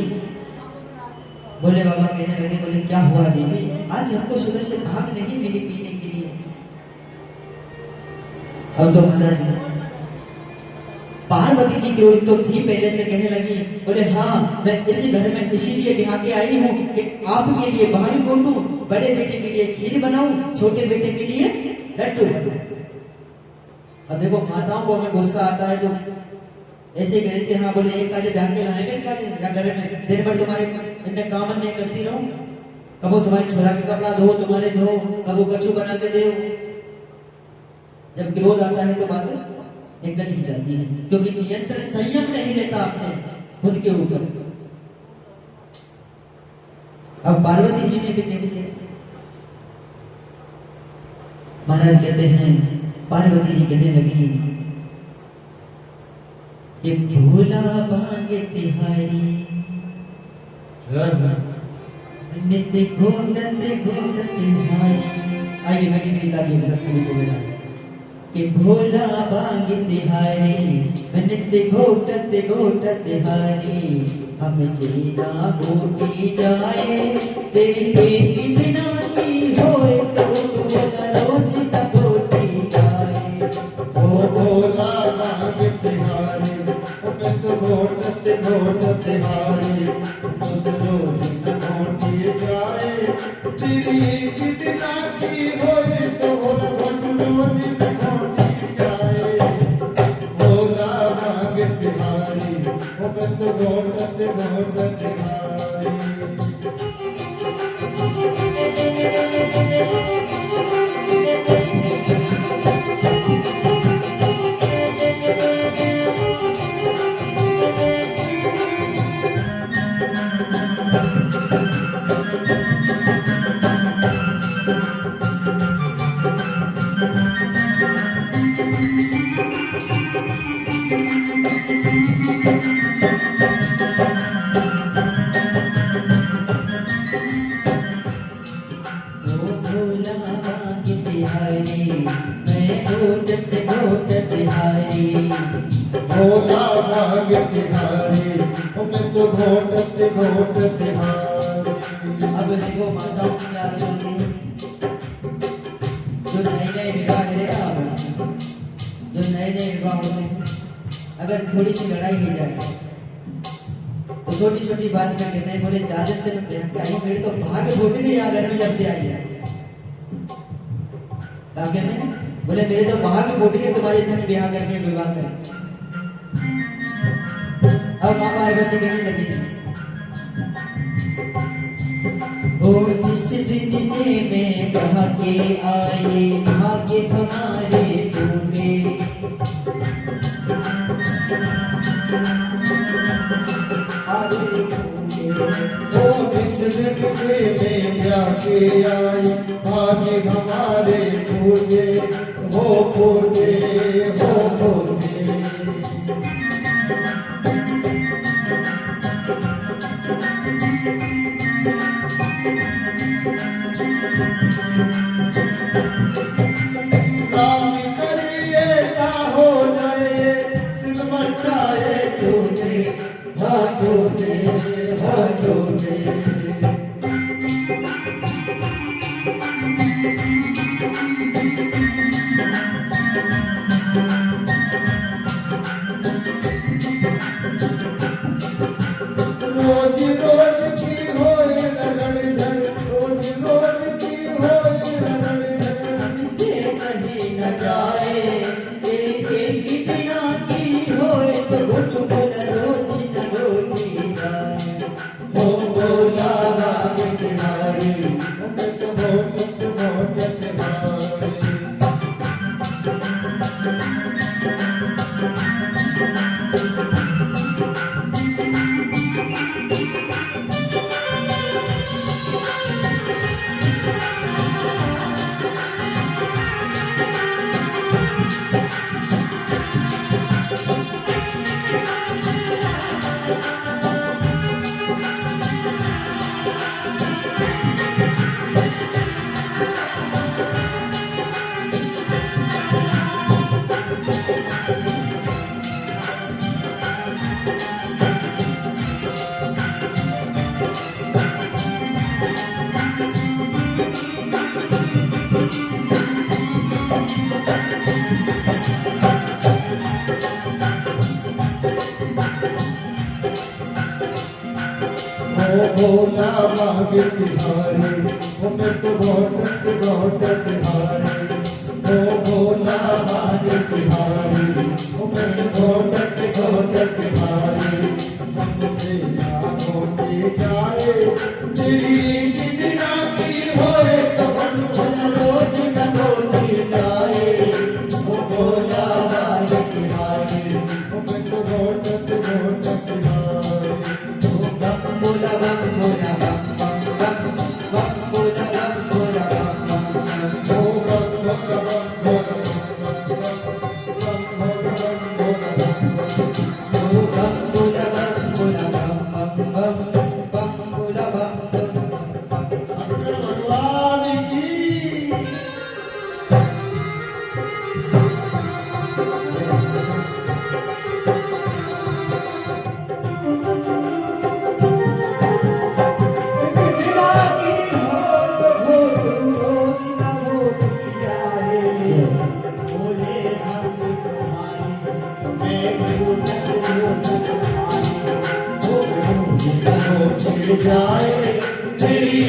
बोले बाबा कहने लगे बोले क्या हुआ देवी, आज हमको सुबह से भांग नहीं मिली पीने के लिए। अब तो महाराज पार्वती जी क्रोधित तो थी पहले से, कहने लगी बोले हाँ मैं इसी घर में इसीलिए बिहार के आई हूँ कि आपके लिए भाई गोटू, बड़े बेटे के लिए खीर बनाऊं, छोटे बेटे के लिए लड्डू बनाऊं। अब देखो माताओं को अगर गुस्सा आता है तो ऐसे कहते थे हाँ बोले एक काजे ब्याह के लाए मेरे काजे या घर में दिन भर तुम्हारे इनने काम नहीं करती रहो, कबो तुम्हारे छोरा के कपड़ा धो तुम्हारे धो, कबो कछू बना के दे। जब क्रोध आता है तो बातें निकल ही जाती है, क्योंकि नियंत्रण संयम नहीं लेता अपने खुद के ऊपर। अब पार्वती जी ने भी कह दिया। महाराज कहते हैं पार्वती जी कहने लगी कि भोला भांग तिहारी नित्य घोटत घोटत हारी। आइए मेरी मेरी तालियों के साथ सभी को बोला कि भोला भांग तिहारी नित्य घोटत घोटत हारी। हमसे ना घोटी जाए तेरी कितना की होए तो बोला रोज ना घोटी जाए। ओ भोला भांग तिहारी मैं तो घोटत घोटत हारी। उस रोज न घोटी जाए तेरी कितना की होए तो भोला घोट रोज न घोटी जाए। भोला भांग तिहारी मैं तो घोटत घोटत हारी। ओ भोला भांग तिहारी मैं घोटत घोटत हारी। भोला भांग तिहारी मैं तो घोटत घोटत हारी। अब देखो माताओं की क्या आदत होती है। जो नए नए विवाह करेगा जो नए नए विवाह होते हैं अगर थोड़ी सी लड़ाई हो जाए तो छोटी छोटी बात में कहते हैं बोले जाजत तेरे ब्याह के आई मेरे तो भाग घोटी थी यहाँ घर में जब से आई है। ताकि मैं बोले मेरे तो भाग घोटी के तुम्हारे संग ब्याह करके विवाह करें। अब माँ पार्वती कहने लगी ओ जिस दिन से मैं ब्याह के आए भाग्य हमारे टूटे। ओ जिस दिन से मैं ब्याह के आई भाग्य हमारे फूटे हो फूटे हो फूटे। राम करे ऐसा हो जाए सिर मचाए टूटे हाँ टूटे हाँ टूटे। रोज रोज की होए रगड़ झगड़ रोज रोज की होए रगड़ झगड़। हमसे सही न जाए एक एक कितना की होए तो घुट बोला रोज न रोटी जाए। ओ भोला भांग तिहारी मैं तो घोटत घोटत हारी। ओ भोला भांग तिहारी मैं तो घोटत घोटत हारी। ओ भोला भांग तिहारी मैं घोटत घोटत हारी। हमसे ना घोटी जाए तेरी कितना की होए तो घट भला रोज न घोटी जाए। ओ भोला भांग तिहारी मैं तो घोटत घोटत हारी। बम बोला बम बोला बम बम बम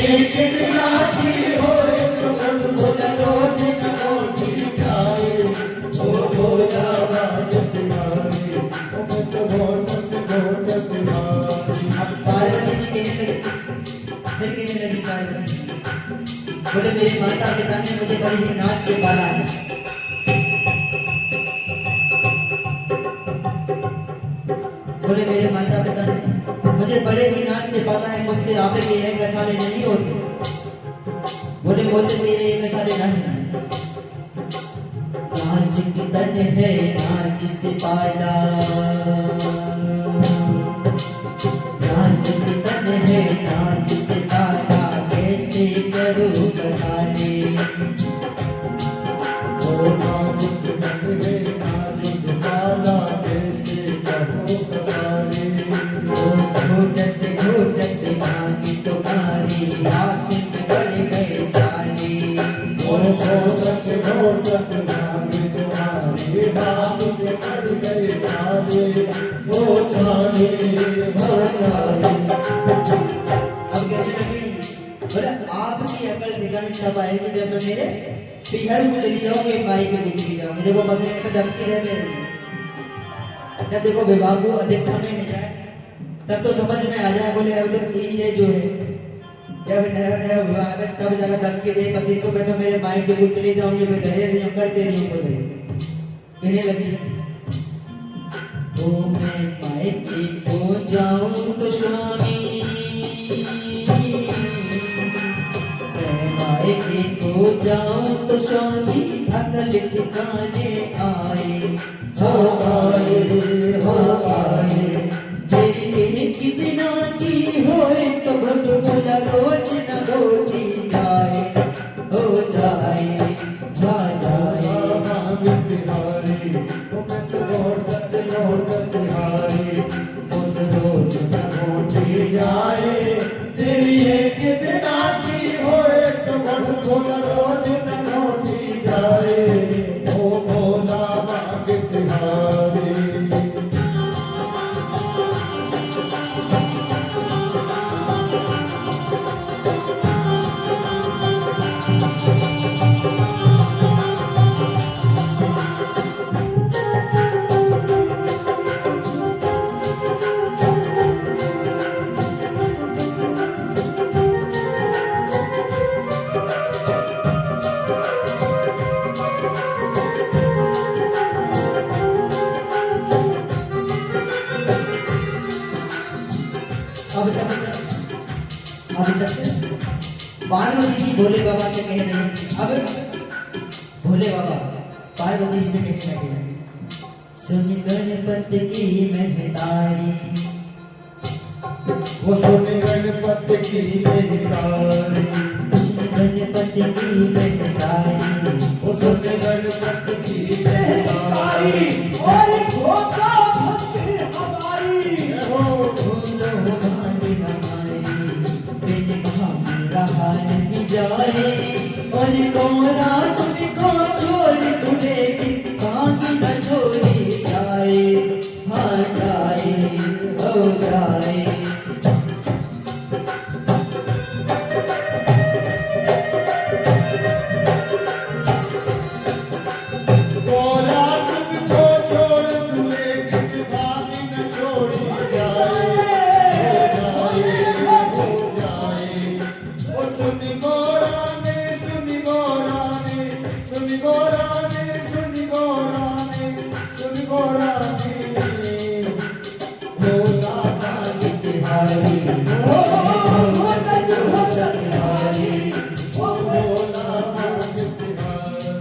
एक दिन आती होए तो घट भोला रोज न लौटी जाए ओ भोला बाबा तुम्हारी मैं तो घोटत तुम्हारी। अब पार्वती जी कहने लगी, फिर कहने लगी पार्वती बोले मेरे माता पिता ने मुझे बड़ी ही नाच से पाला है। बोले मेरे माता पिता ने मुझे बड़े ही नाच से पाला है, मुझसे आपे के एक कसाले नहीं होते। बोले बोलते तेरे एक कसाले नहीं। नाच की तन है नाच से पाला, नाच की तन है नाच से पाला, कैसे करूं कसाले। ओ नाजुक तन है नाजुक पाला, कैसे कहो कसाले। घोटत घोटत भागी तुम्हारी हाथ में पड़ गए चाले। ओ घोटत घोटत भागी तुम्हारी हाथ में पड़ गए छाले। ओ छाले ओ छाले। अब कहने लगी बोले आपकी अकल ठिकाने तब आएगी जब मैं मेरे पिहर को चली जाऊंगी, माई के पीछे चली जाऊंगी। देखो बदले में धमकी रह मेरी, जब देखो विवाह को अधिक समय हो जाए तब तो समझ में आ जाए। बोले अब तो ये जो है जब नया नया हुआ है तब जाकर धमकी दे पति को, मैं तो मेरे माई के पीछे चली जाऊंगी, मैं धैर्य नहीं हूं, करते नहीं हूं। बोले कहने लगी ओ मैं मायके को जाऊं तो स्वामी, मैं मायके को जाऊं तो स्वामी अकल ठिकाने आए हो आए हो आए। तेरी एक दिन की होए तो घट भोला रोज न लौटी जाए हो जाए जा जाए। भाभी तिहारी ओ मैं तो घोटत हारी, उस रोज न घोटी जाए। तेरी एक दिन आती होए तो घट भोला रोज न घोटी जाए। ओ भोला भाभी तिहारी। अब तक पार्वती जी भोले बाबा से कह रहे हैं। अब भोले बाबा पार्वती जी से कहने लगे सुन गणपति की महतारी, वो सुन गणपति की महतारी, सुन गणपति की महतारी, वो सुन गणपति की महतारी। और घोटा भक्ति हमारी हो भूलो भांति हमारी, बिन भांति रहा नहीं जाए। और कोरा तुमको छोड़ तुलेगी भांति न छोड़ी जाए, हाँ जाए हो जाए। गोरा तुमको छोड़ दूले कित भाभी न छोड़ी जाए। हो जाए ओ सुनी गोरा ने सुनी गोरा ने सुनी गोरा ने सुनी गोरा ने सुनी गोरा ने। भोला भांति तिहारी, भोला तिहारी, भोला भाग्य तिहारी।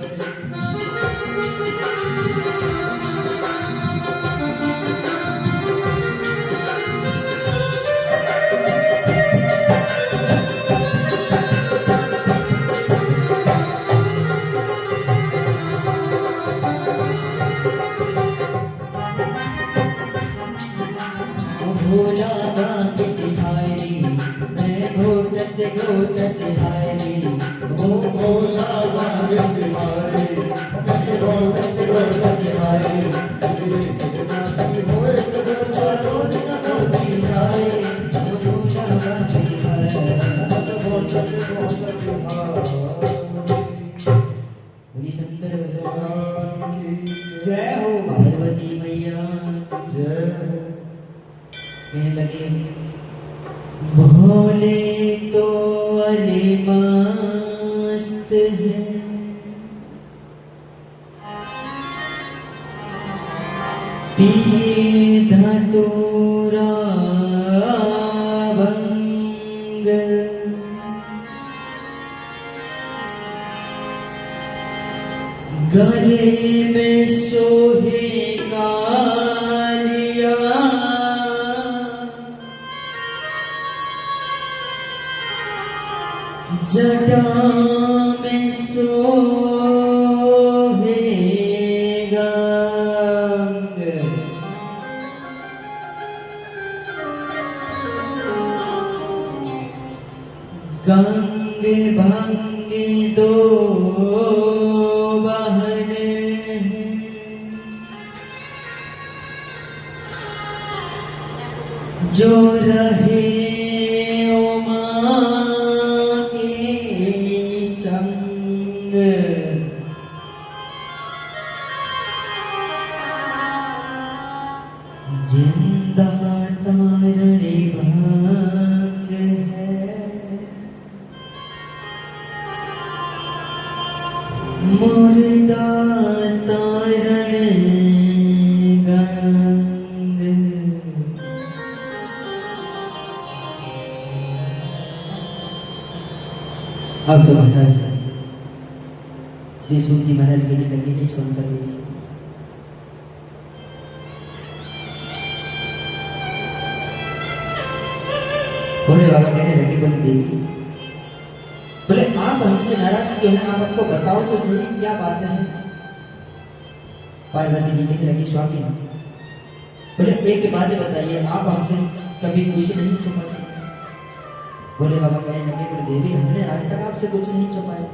भोला भांति तिहारी, मैं घोटत घोटत हारी। ओ भोला भाग्य तिहारी, मैं घोटत घोटत हारी। एक दिन आती होए तो भोला रोज न रोटी जाए, भोला भांति तिहारी। घोटत बोली शंकर भगवान की जय हो पार्वती मैया जय कहने लगे भोले तो अली मस्त है पिए धतूरा भंग गले में सोहे कालिया जटा में सोहे गंग गंग भंग दो बहने जो रहे उमा के संग जिंदा तारणे भाग है मुर्दा तारण गंग अब तो महाराज श्री सूत जी महाराज कहने लगे हैं सोनकर देवी से भोले बाबा कहने लगे बोले देवी बोले आप हमसे नाराज क्यों हैं आप हमको बताओ तो सही क्या बात है पार्वती जी कहने लगी स्वामी बोले एक बात बताइए आप हमसे कभी कुछ नहीं छुपाते भोले बाबा कहने लगे बोले देवी हमने आज तक आपसे कुछ नहीं छुपाया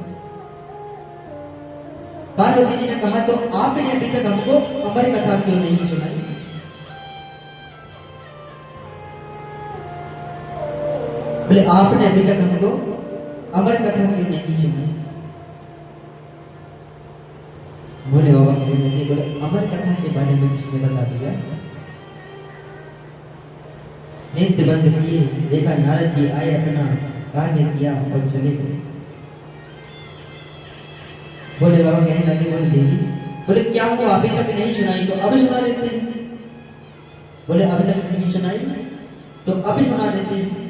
पार्वती जी ने कहा तो आपने अभी तक हमको अमर कथा क्यों नहीं सुनाई बोले आपने अभी तक हमको अमर कथा क्यों नहीं सुनाई भोले बाबा कहने लगे बोले अमर कथा के बारे में किसने बता दिया नेत्र बंद किए देखा नारद जी आए अपना कार्य किया और चले गए भोले बाबा कहने लगे बोले देवी बोले क्या हुआ अभी तक नहीं सुनाई तो अभी सुना देते हैं बोले अभी तक नहीं सुनाई तो अभी सुना देते हैं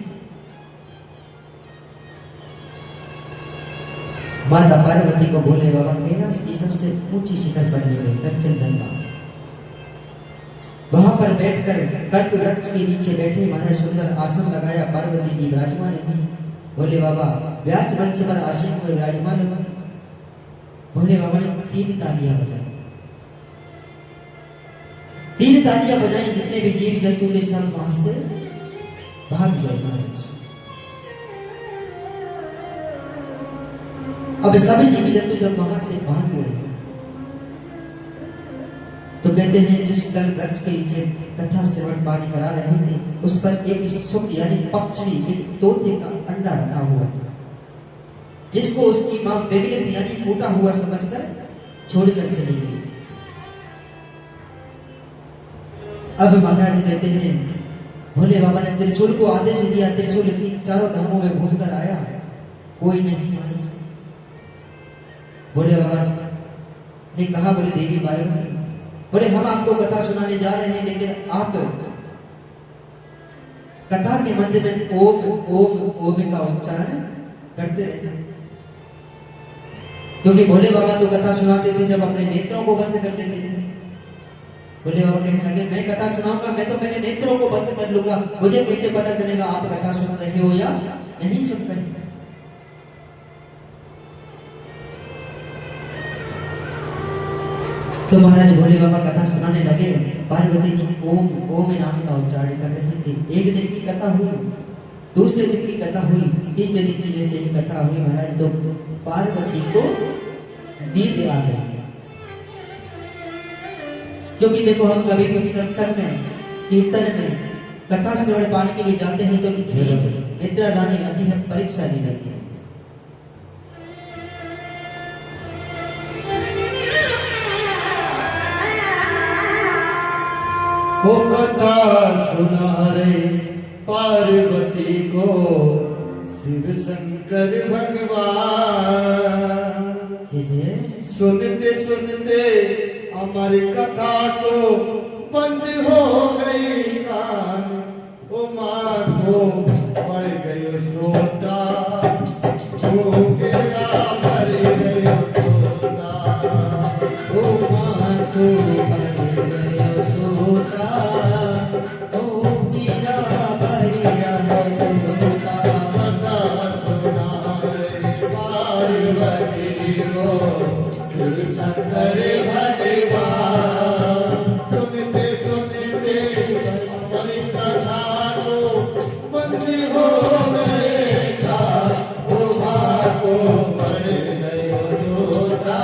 माता पार्वती को भोले बाबा कैलाश की सबसे ऊंची शिखर पर ले गए कंचनजंगा वहां पर बैठकर कल्प वृक्ष के नीचे बैठे महाराज सुंदर आसन लगाया पार्वती जी विराजमान हुई भोले बाबा व्यास मंच पर आसीन हुए विराजमान हुए भोले बाबा ने 3 तालियां बजाई 3 तालियां बजाई जितने भी जीव जंतु के सब वहां से भाग गए महाराज अब सभी जीव जंतु जब वहां से भाग गए तो कहते हैं जिस कल वृक्ष के नीचे कथा श्रवण पानी करा रहे थे उस पर एक सुख यानी पक्षी एक तोते का अंडा रखा हुआ था जिसको उसकी मां बेगलित यानी फूटा हुआ समझकर छोड़कर चली गई थी अब महाराज कहते हैं भोले बाबा ने त्रिशूल को आदेश दिया त्रिशूल चारों धामों में घूमकर आया कोई नहीं महाराज भोले बाबा ने कहा बोले देवी पार्वती बोले हम आपको कथा सुनाने जा रहे हैं लेकिन आप कथा के मध्य में ओम ओम ओम का उच्चारण करते रहना क्योंकि भोले बाबा तो कथा सुनाते थे जब अपने नेत्रों को बंद कर देते थे भोले बाबा कहने लगे मैं कथा सुनाऊंगा मैं तो मेरे नेत्रों को बंद कर लूंगा मुझे कैसे पता चलेगा आप कथा सुन रहे हो या नहीं सुन रहे तो महाराज भोले बाबा कथा सुनाने लगे पार्वती जी ओम ओम नाम का उच्चारण कर रहे थे एक दिन की कथा हुई दूसरे दिन की कथा हुई तीसरे दिन की जैसे ही कथा हुई महाराज तो पार्वती को नींद आ गई क्योंकि देखो हम कभी भी सत्संग में कीर्तन में कथा श्रवण पाने के लिए जाते हैं तो निद्रा लाने आती है परीक्षा ली जाती है वो कथा सुना रे पार्वती को शिव शंकर भगवान। सुनते सुनते हमारी कथा को बंद हो गई कान। ओ माँ को पड़ गई सोता भूखेगा मर गयो तोता। ओ माँ को बन गयो सोता, ओ मीरा बरी रहो तोता। कथा सुना रे पार्वती को शिव शंकर भगवान। सुनते सुनते हमारी कथा को बंद हो गए कान। ओ माँ को पड़ गयो सोता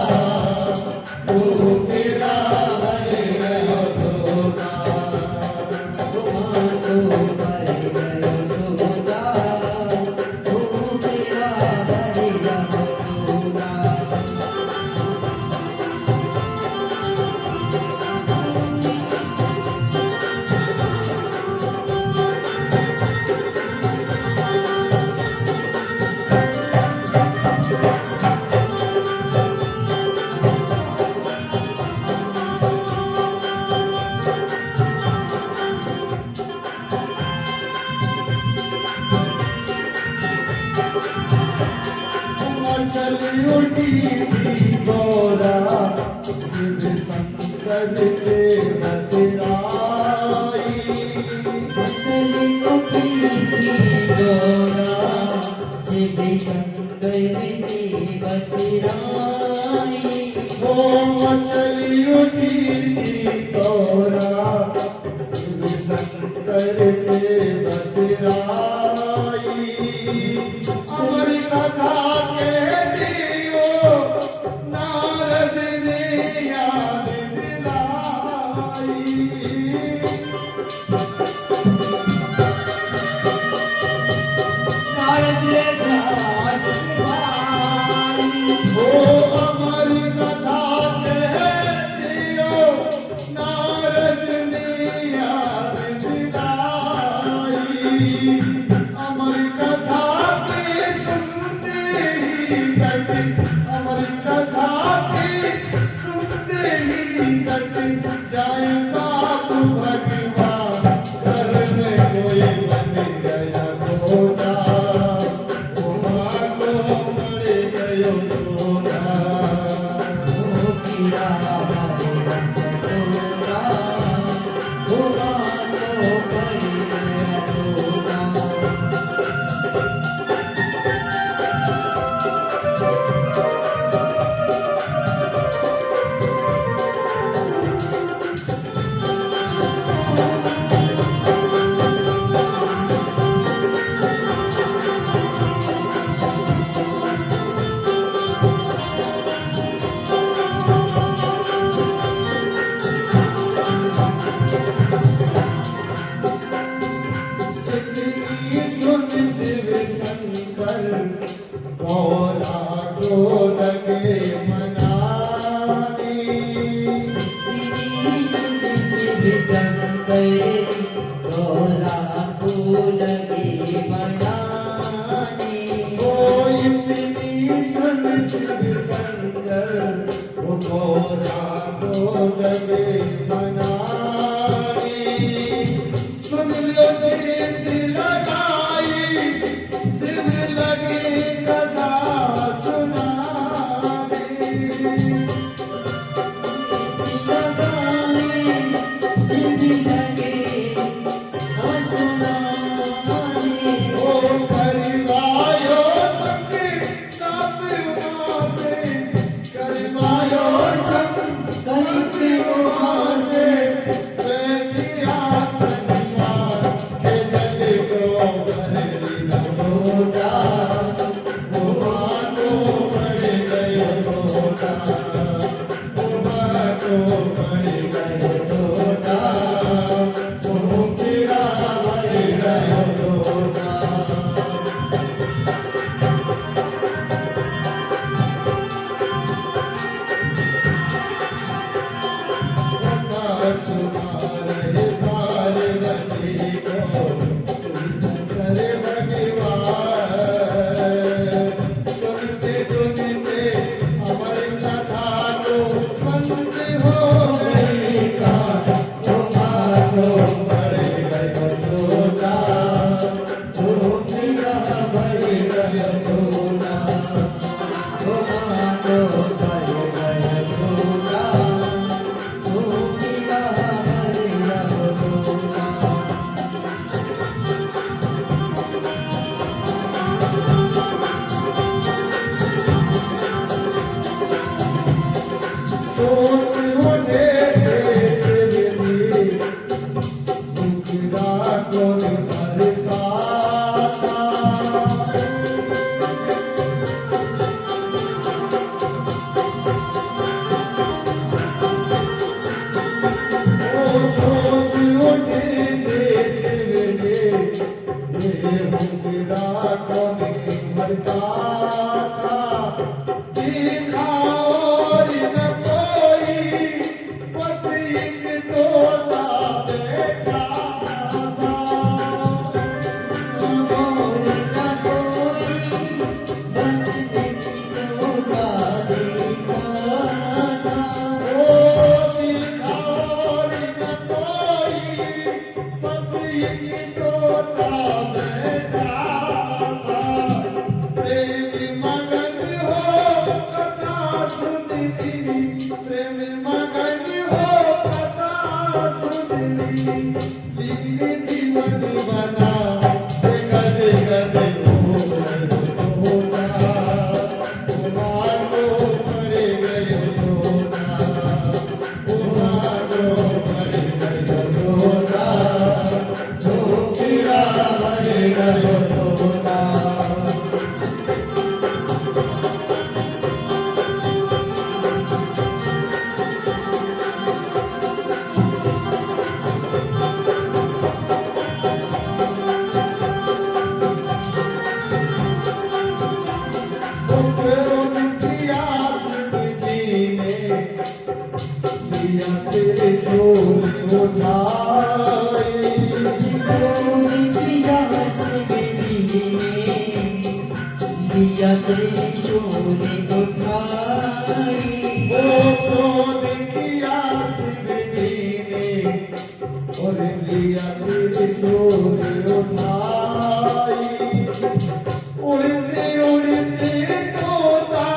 भूखेगा मर गयो तोता। ओ माँ को बन गयो सोता, ओ मीरा बरी रहो तोता। चली उठी थी गोरा शिव शंकर से बतराई। चली उठी थी गोरा शिव शंकर से बतराई। ओ मचली उठी थी गोरा शिव शंकर से बतराई। अमर कथा के दियो नारद ने याद दिलाई। नारद रे ध्यान दिवाई। ओ अमर कथा के दियो नारद ने याद दिलाई। अमर कथा के सुनते ही कट, अमर कथा के सुनते ही कट जाए पाप भगवान। घर में कोई बन गया घोड़ा। ओ माँ को पड़ गयो सोना। ओ मीरा बरी रहो तोता, ओ माँ को बन गयो सोता। इतनी सुन शिव शंकर गौरा को लगे मनाने। शिव शंकर गौरा को लगे मनाने। ओ इतनी सुन शिव शंकर वो गौरा को लगे मनाने। सुन लो जीत लगाई शिव लगे कथा सुनाने। लगाए शिव लगे सुनाने। ओ करवायो संग तप उमा से, करवायो संग कल्प उमा क्रोध की आस जीने दिया तेरे शोर उठाई क्रोध की आस में जीने दिया त्रिशूल उठाई वो क्रोध की आस जीने और लिया तेरे शोर उठाई उड़ते उड़ते तोता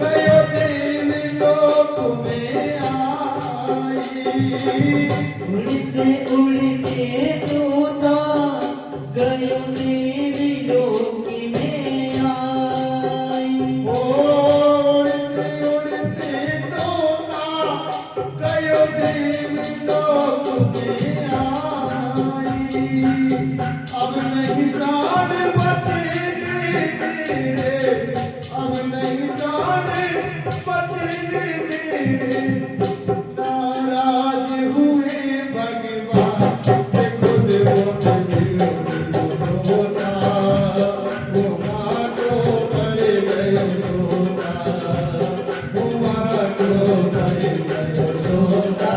गयो देव लोक में आई उड़ते उड़ते तोता गयो देवी लोक में आई उड़ते उड़ते तोता गयो देव लोक में आई अब नहीं प्राण बचेंगे तेरे अब नहीं प्राण बचेंगे तेरे नाराज हुए भगवान के खुद होता वो मानो पड़े गए सोता वो मानो पड़े गए सोता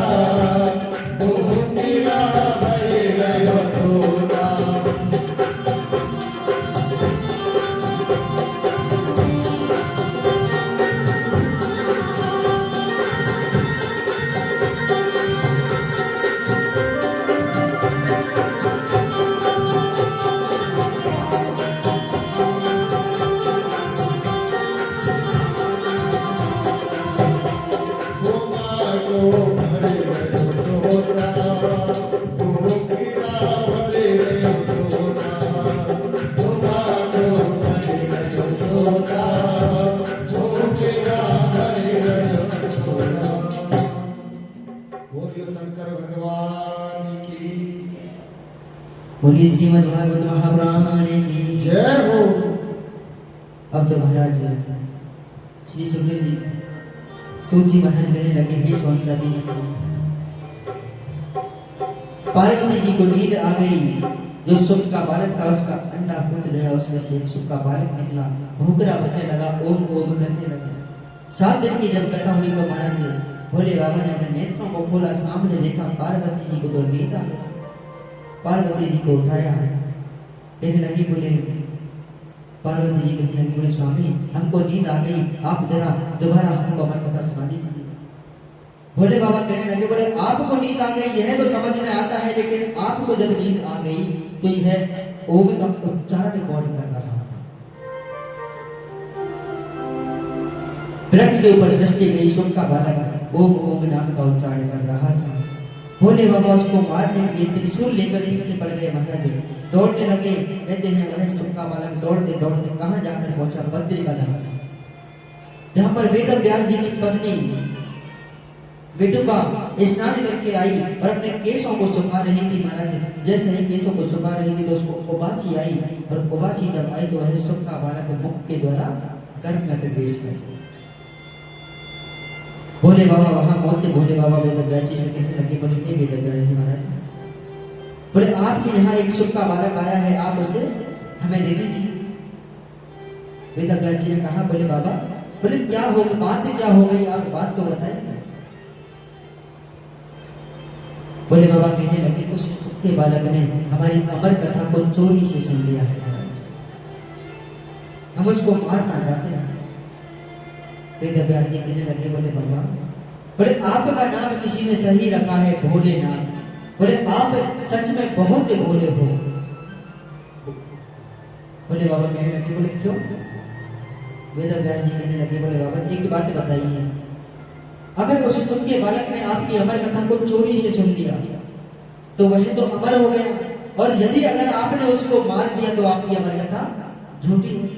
वो मेरा पड़े गए सोता वो मानो पड़े गए सोता वो मेरा पड़े गए सोता वो मानो पड़े गए सोता वो मेरा पड़े गए सोता बोलिए शंकर भगवान की बोली श्रीमद् भागवत महापुराण की जय हो अब तो महाराज श्री सुखदेव जी सूत जी महाराज कहने लगे हे स्वामी का दीन पार्वती जी को नींद आ गई जो सुख का बालक था उसका अंडा फूट गया उसमें से एक सुख का बालक निकला भूखरा बनने लगा ओम ओम करने लगा 7 दिन की जब कथा हुई तो महाराज भोले बाबा ने अपने नेत्रों को खोला सामने देखा पार्वती जी को तो नींद आ गई पार्वती जी को उठाया कहने लगी बोले पार्वती जी कहने लगी बोले स्वामी हमको नींद आ गई आप जरा दोबारा हमको अमर कथा सुना दीजिए भोले बाबा कहने लगे बोले आपको नींद आ गई यह तो समझ में आता है लेकिन आपको जब नींद आ गई तो यह ओम का उच्चारण कौन कर रहा था वृक्ष के ऊपर दृष्टि गई सुख का बालक ओम ओम नाम का उच्चारण कर रहा था भोले बाबा उसको मारने के लिए त्रिशूल लेकर पीछे पड़ गए महाराज दौड़ने लगे कहते हैं वह सुख का बालक दौड़ते दौड़ते कहां जाकर पहुंचा बद्री का धाम जहां पर वेद व्यास जी की पत्नी बेटुका स्नान करके आई और अपने केसों को सुखा रही थी महाराज जैसे ही केसों को सुखा रही थी तो उसको उबासी आई और उबासी जब आई तो वह सुख का बालक मुख के द्वारा गर्भ में प्रवेश कर गया भोले बाबा वहां पहुंचे भोले बाबा वेद व्यास जी से कहने लगे बोले हे वेद व्यास जी महाराज बोले आपके यहाँ एक सुख का बालक आया है आप उसे हमें दे दीजिए वेद व्यास जी ने कहा बोले बाबा बोले क्या हो गई बात क्या हो गई आप बात तो बताइए बोले बाबा कहने लगे उस सुख के बालक ने हमारी अमर कथा को चोरी से सुन लिया है महाराज हम उसको मारना चाहते हैं वेद व्यास जी कहने लगे बोले बाबा बोले आपका नाम किसी ने सही रखा है भोलेनाथ बोले आप सच में बहुत भोले हो बोले बाबा कहने लगे बोले क्यों वेद व्यास जी कहने लगे बोले बाबा एक बात बताइए अगर उस सुन के बालक ने आपकी अमर कथा को चोरी से सुन लिया तो वह तो अमर हो गया और यदि अगर आपने उसको मार दिया तो आपकी अमर कथा झूठी हुई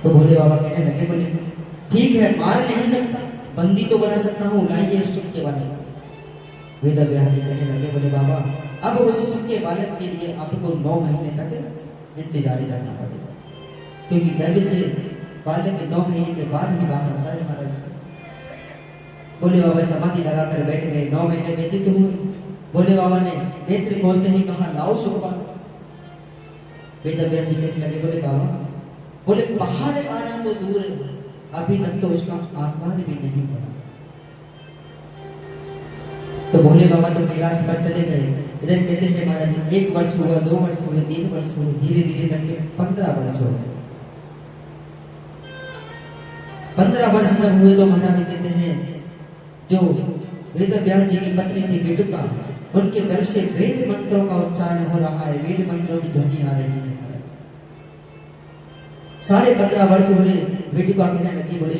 तो भोले बाबा कहने लगे बोले ठीक है मार नहीं सकता बंदी तो बना सकता हूँ लाइए उस सुख के बालक वेद व्यास जी कहने लगे बोले बाबा अब उस सुख के बालक के लिए आपको 9 महीने तक इंतजार करना पड़ेगा क्योंकि गर्भ से बालक के 9 महीने के बाद ही बाहर होता है महाराज भोले बाबा समाधि लगाकर बैठ गए 9 महीने व्यतीत हुए भोले बाबा ने नेत्र खोलते ही कहा लाओ सुख बालक वेद व्यास जी कहने लगे, बोले बाबा, बोले बाहर आना तो दूर, अभी तक तो उसका आकार भी नहीं पड़ा। तो भोले बाबा तो कैलाश पर चले गए। इधर कहते हैं महाराज 1 वर्ष हुआ, 2 वर्ष हुए, 3 वर्ष हुए, धीरे धीरे करके 15 वर्ष हो गए। 15 वर्ष जब हुए तो महाराज कहते हैं जो वेद व्यास जी की पत्नी थी बेटुका, उनके गर्भ से वेद मंत्रों का उच्चारण हो रहा है, वेद मंत्रों की ध्वनि आ रही है। 15.5 वर्ष हुए, बेटुका कहने लगी, बोले